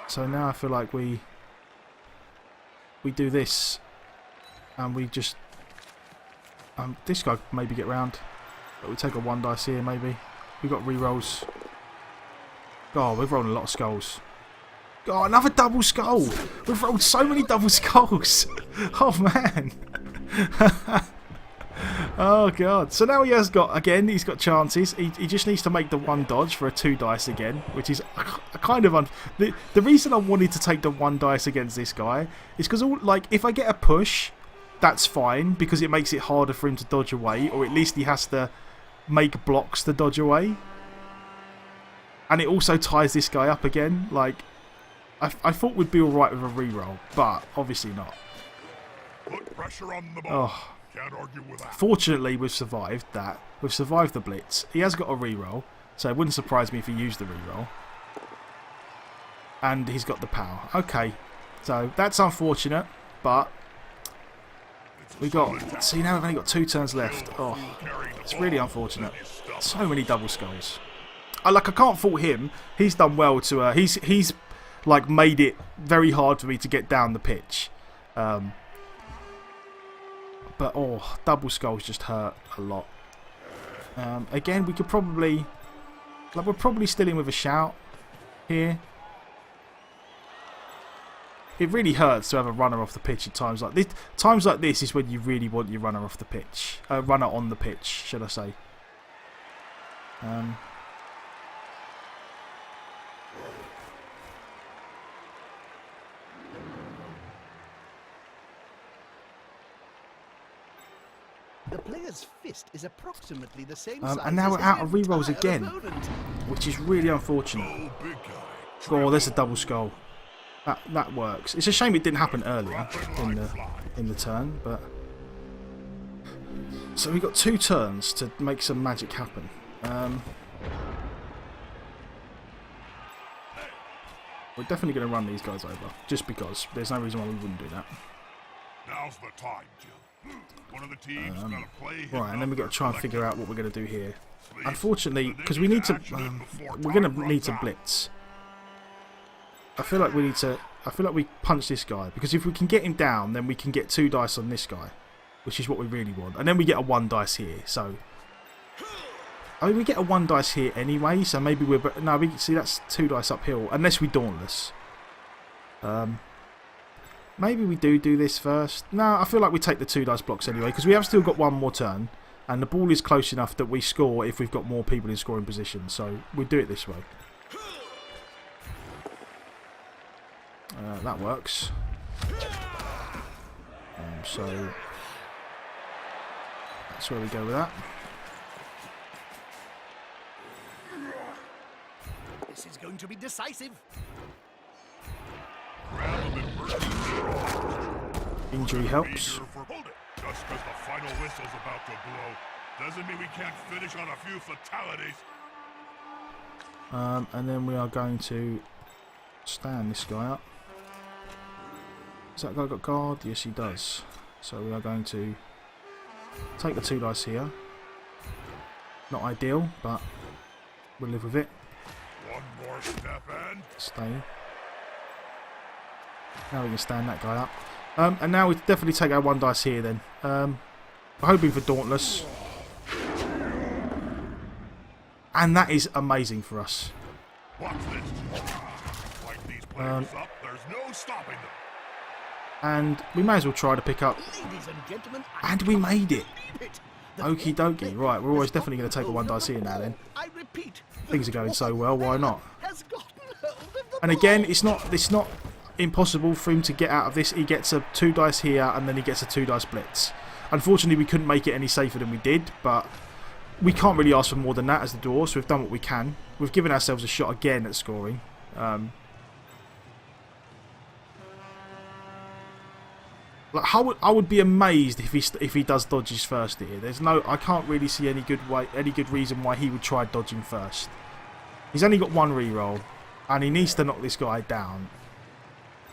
So now I feel like we do this, and we just this guy maybe get round, but we take a 1 dice here maybe. We got rerolls. Oh, we've rolled a lot of skulls. Oh, another double skull! We've rolled so many double skulls. Oh man. Oh god. So now he's got chances. He just needs to make the 1 dodge for a 2 dice again, which is a kind of the reason I wanted to take the 1 dice against this guy is because like if I get a push, that's fine because it makes it harder for him to dodge away, or at least he has to make blocks to dodge away. And it also ties this guy up again. Like I thought we'd be alright with a reroll, but obviously not. Put pressure on the ball. Oh. Can't argue with that. Fortunately, we've survived that. We've survived the blitz. He has got a reroll, so it wouldn't surprise me if he used the reroll. And he's got the power. Okay, so that's unfortunate, but we got. See, now we've only got 2 turns left. Oh, it's really unfortunate. So many double skulls. I can't fault him. He's done well to. He's like made it very hard for me to get down the pitch. But oh, double skulls just hurt a lot. Again, we could probably, we're probably still in with a shout here. It really hurts to have a runner off the pitch at times like this. Times like this is when you really want your runner off the pitch, runner on the pitch, should I say? The player's fist is approximately the same size and now we're out of rerolls entire again, opponent. which is really unfortunate. Oh, there's a double skull. That works. It's a shame it didn't happen earlier in the turn, but so we got 2 turns to make some magic happen. We're definitely going to run these guys over, just because there's no reason why we wouldn't do that. Now's the time, Jill. One of the teams gotta play. Right, and then we've got to try and figure out what we're going to do here. Unfortunately, because we need to, we're going to need to blitz. I feel like we punch this guy, because if we can get him down, then we can get 2 dice on this guy. which is what we really want. And then we get a 1 dice here. So, I mean, we get a 1 dice here anyway. So maybe we're... No, we see that's 2 dice uphill. Unless we Dauntless. Maybe we do this first. No, I feel like we take the 2 dice blocks anyway. Because we have still got 1 more turn. And the ball is close enough that we score if we've got more people in scoring position. So we do it this way. That works. So that's where we go with that. This is going to be decisive. Injury helps. Hold it. Just because the final whistle's about to blow doesn't mean we can't finish on a few fatalities. And then we are going to stand this guy up. Has that guy got guard? Yes, he does. So we are going to take the 2 dice here. Not ideal, but we'll live with it. One more step and Stay. Now we can stand that guy up. And now we definitely take our 1 dice here then. We're hoping for Dauntless. And that is amazing for us. watch this. Like these players up, there's no stopping them. And we may as well try to pick up. Ladies and gentlemen, And we made it. The Okie dokie. Right, we're always definitely going to take a 1 dice here now then. I repeat, Things are going so well, why not? has gotten hold of the And again, it's not impossible for him to get out of this. He gets a 2 dice here and then he gets a 2 dice blitz. Unfortunately, we couldn't make it any safer than we did, but we can't really ask for more than that as the Dwarf, so we've done what we can. We've given ourselves a shot again at scoring. Like I would be amazed if he does dodges first here. I can't really see any good reason why he would try dodging first. He's only got 1 reroll, and he needs to knock this guy down.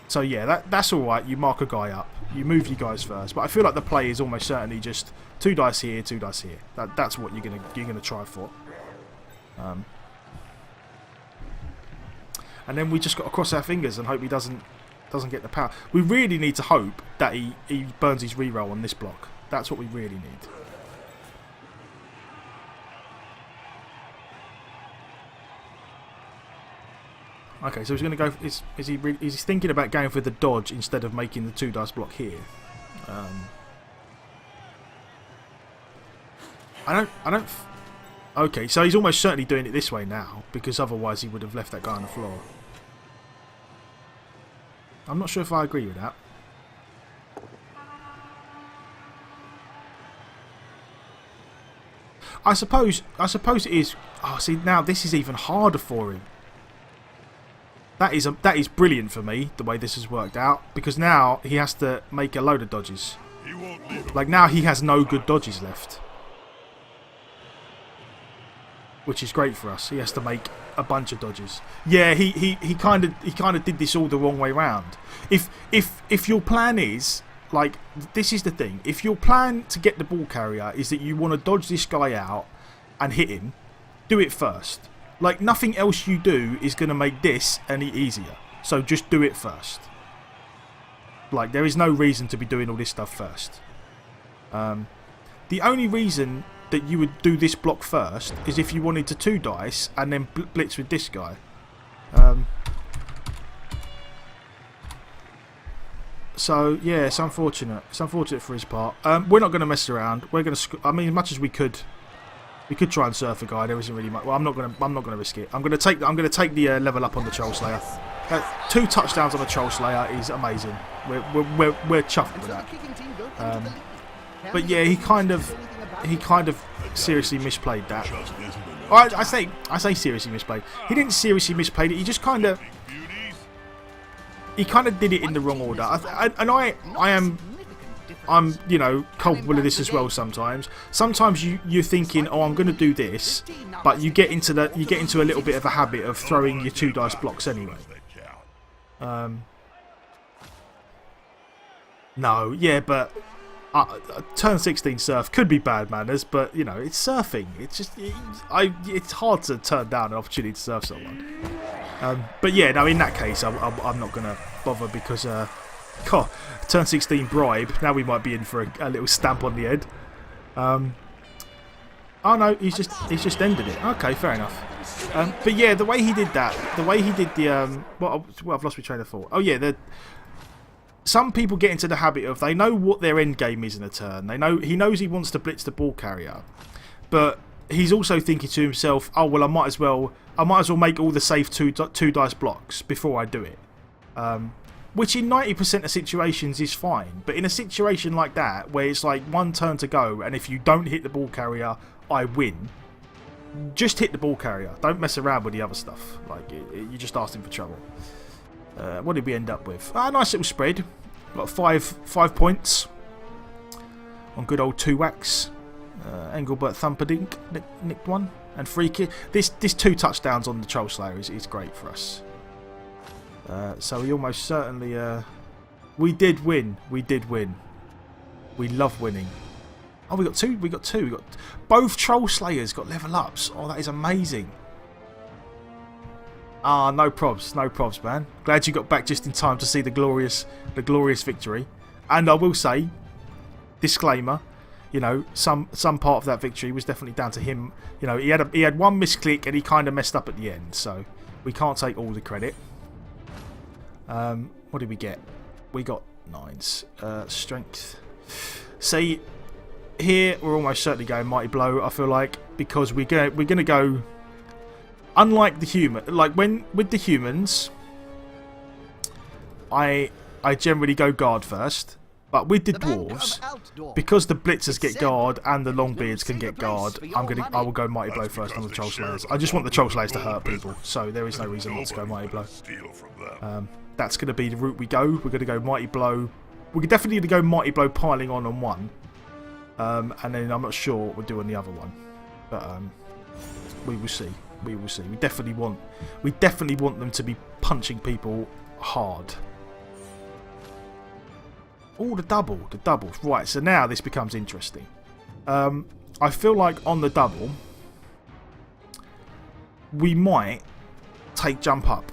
So yeah, that's all right. You mark a guy up, you move your guys first. But I feel like the play is almost certainly just 2 dice here, 2 dice here. That's what you're gonna try for. And then we just got to cross our fingers and hope he doesn't get the power. We really need to hope that he burns his reroll on this block. That's what we really need. Okay, so he's going to go. Is he thinking about going for the dodge instead of making the 2 dice block here? I don't. Okay, so he's almost certainly doing it this way now because otherwise he would have left that guy on the floor. I'm not sure if I agree with that. I suppose it is. Oh, see, now this is even harder for him. That is brilliant for me, the way this has worked out, because now he has to make a load of dodges. He won't leave him. Like now he has no good dodges left, which is great for us. He has to make a bunch of dodges. Yeah, he kind of did this all the wrong way round. If your plan is like, this is the thing. If your plan to get the ball carrier is that you want to dodge this guy out and hit him, do it first. Like nothing else you do is going to make this any easier. So just do it first. Like there is no reason to be doing all this stuff first. The only reason that you would do this block first is if you wanted to 2 dice and then blitz with this guy. So yeah, it's unfortunate. It's unfortunate for his part. We're not going to mess around. We're going to. I mean, as much as we could try and surf a guy. There isn't really much. Well, I'm not going to risk it. I'm going to take the level up on the Troll Slayer. 2 touchdowns on the Troll Slayer is amazing. We're chuffed with that. But yeah, he kind of seriously misplayed that. I say seriously misplayed. He didn't seriously misplay it. He just kind of did it in the wrong order. I'm culpable of this as well sometimes. Sometimes you're thinking, oh, I'm going to do this, but you get into a little bit of a habit of throwing your 2 dice blocks anyway. No, yeah, but turn 16 surf could be bad manners, but it's surfing. It's just it's hard to turn down an opportunity to surf someone. But yeah, no, in that case, I'm not going to bother because God, turn 16 bribe. Now we might be in for a little stamp on the head. Oh no, he's just ended it. Okay, fair enough. But yeah, the way he did that, the way he did the well, I've lost my train of thought. Oh yeah, some people get into the habit of they know what their end game is in a turn. He knows he wants to blitz the ball carrier, but he's also thinking to himself, oh well, I might as well make all the safe two dice blocks before I do it. Which in 90% of situations is fine, but in a situation like that where it's like one turn to go and if you don't hit the ball carrier, I win. Just hit the ball carrier. Don't mess around with the other stuff. Like you just asked him for trouble. What did we end up with? Nice little spread. Got 5 points on good old 2-wax. Engelbert Thumperdink nicked one, and free kick. This 2 touchdowns on the Troll Slayer is great for us. So we almost certainly we did win. We love winning. Oh, we got two. We got both Troll Slayers got level ups. Oh, that is amazing. Ah, no probs, man. Glad you got back just in time to see the glorious victory. And I will say, disclaimer, you know, some part of that victory was definitely down to him. You know, he had one misclick and he kind of messed up at the end, so we can't take all the credit. What did we get? We got 9s. Strength. See, here we're almost certainly going Mighty Blow. I feel like because we're gonna go. Unlike the human, like with the humans, I generally go guard first. But with the dwarves, because the blitzers get guard and the longbeards can get guard, I will go Mighty Blow first on the Troll Slayers. I just want the Troll Slayers to hurt people, so there is no reason not to go Mighty Blow. That's going to be the route we go. We're going to go Mighty Blow. We're definitely going to go Mighty Blow piling on one, and then I'm not sure what we'll do on the other one, but we will see. We will see. We definitely want them to be punching people hard. Oh, the double. Right, so now this becomes interesting. I feel like on the double, we might take jump up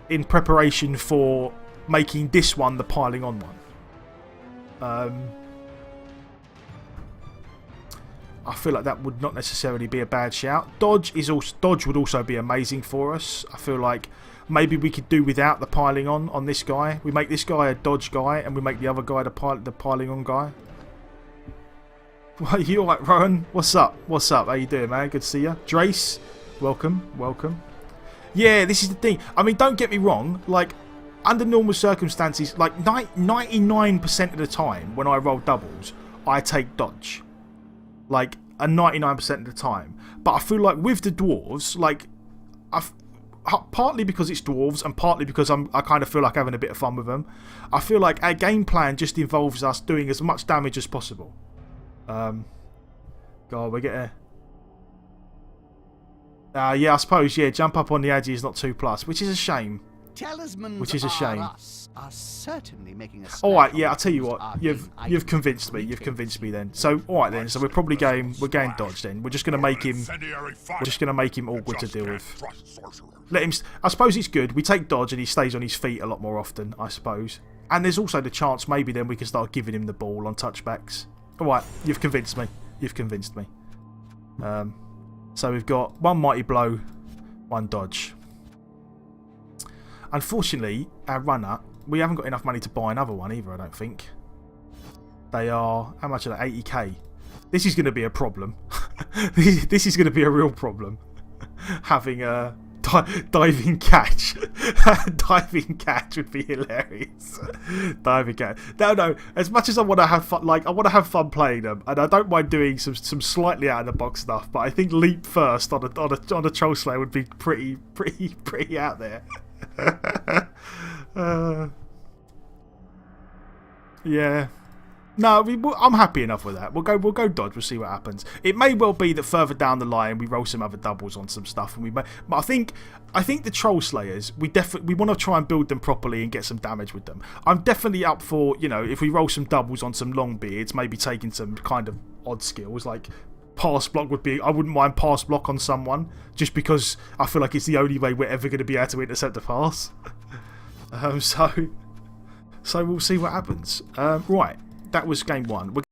in preparation for making this one the piling on one. I feel like that would not necessarily be a bad shout. Dodge would also be amazing for us. I feel like maybe we could do without the piling on this guy. We make this guy a dodge guy, and we make the other guy the piling on guy. Well, you alright, Rowan? What's up? How you doing, man? Good to see you. Drace, welcome. Yeah, this is the thing. I mean, don't get me wrong. Like, under normal circumstances, like 99% of the time when I roll doubles, I take dodge. Like, a 99% of the time. But I feel like with the dwarves, like, partly because it's dwarves and partly because I kind of feel like having a bit of fun with them, I feel like our game plan just involves us doing as much damage as possible. God, we're getting... yeah, I suppose, yeah, jump up on the Agi is not 2+, which is a shame. Which is a shame. Are certainly making a alright, yeah, I'll tell you what, you've convinced me. You've convinced me then. So alright then, so we're probably going dodge then. We're just gonna make him awkward to deal with. Let him I suppose it's good. We take dodge and he stays on his feet a lot more often, I suppose. And there's also the chance maybe then we can start giving him the ball on touchbacks. Alright, you've convinced me. So we've got one Mighty Blow, one dodge. Unfortunately, our runner, we haven't got enough money to buy another one either, I don't think. They are, how much are they? 80k. This is going to be a problem. This is going to be a real problem. Having a diving catch. Diving catch would be hilarious. Diving catch. No. As much as I want to have fun, like I want to have fun playing them, and I don't mind doing some slightly out of the box stuff, but I think leap first on a Troll Slayer would be pretty out there. Yeah. No, I'm happy enough with that. We'll go dodge. We'll see what happens. It may well be that further down the line we roll some other doubles on some stuff, and but I think the Troll Slayers we want to try and build them properly and get some damage with them. I'm definitely up for, you know, if we roll some doubles on some long beards, maybe taking some kind of odd skills like pass block would be. I wouldn't mind pass block on someone just because I feel like it's the only way we're ever going to be able to intercept the pass. So So we'll see what happens. Right, that was game one.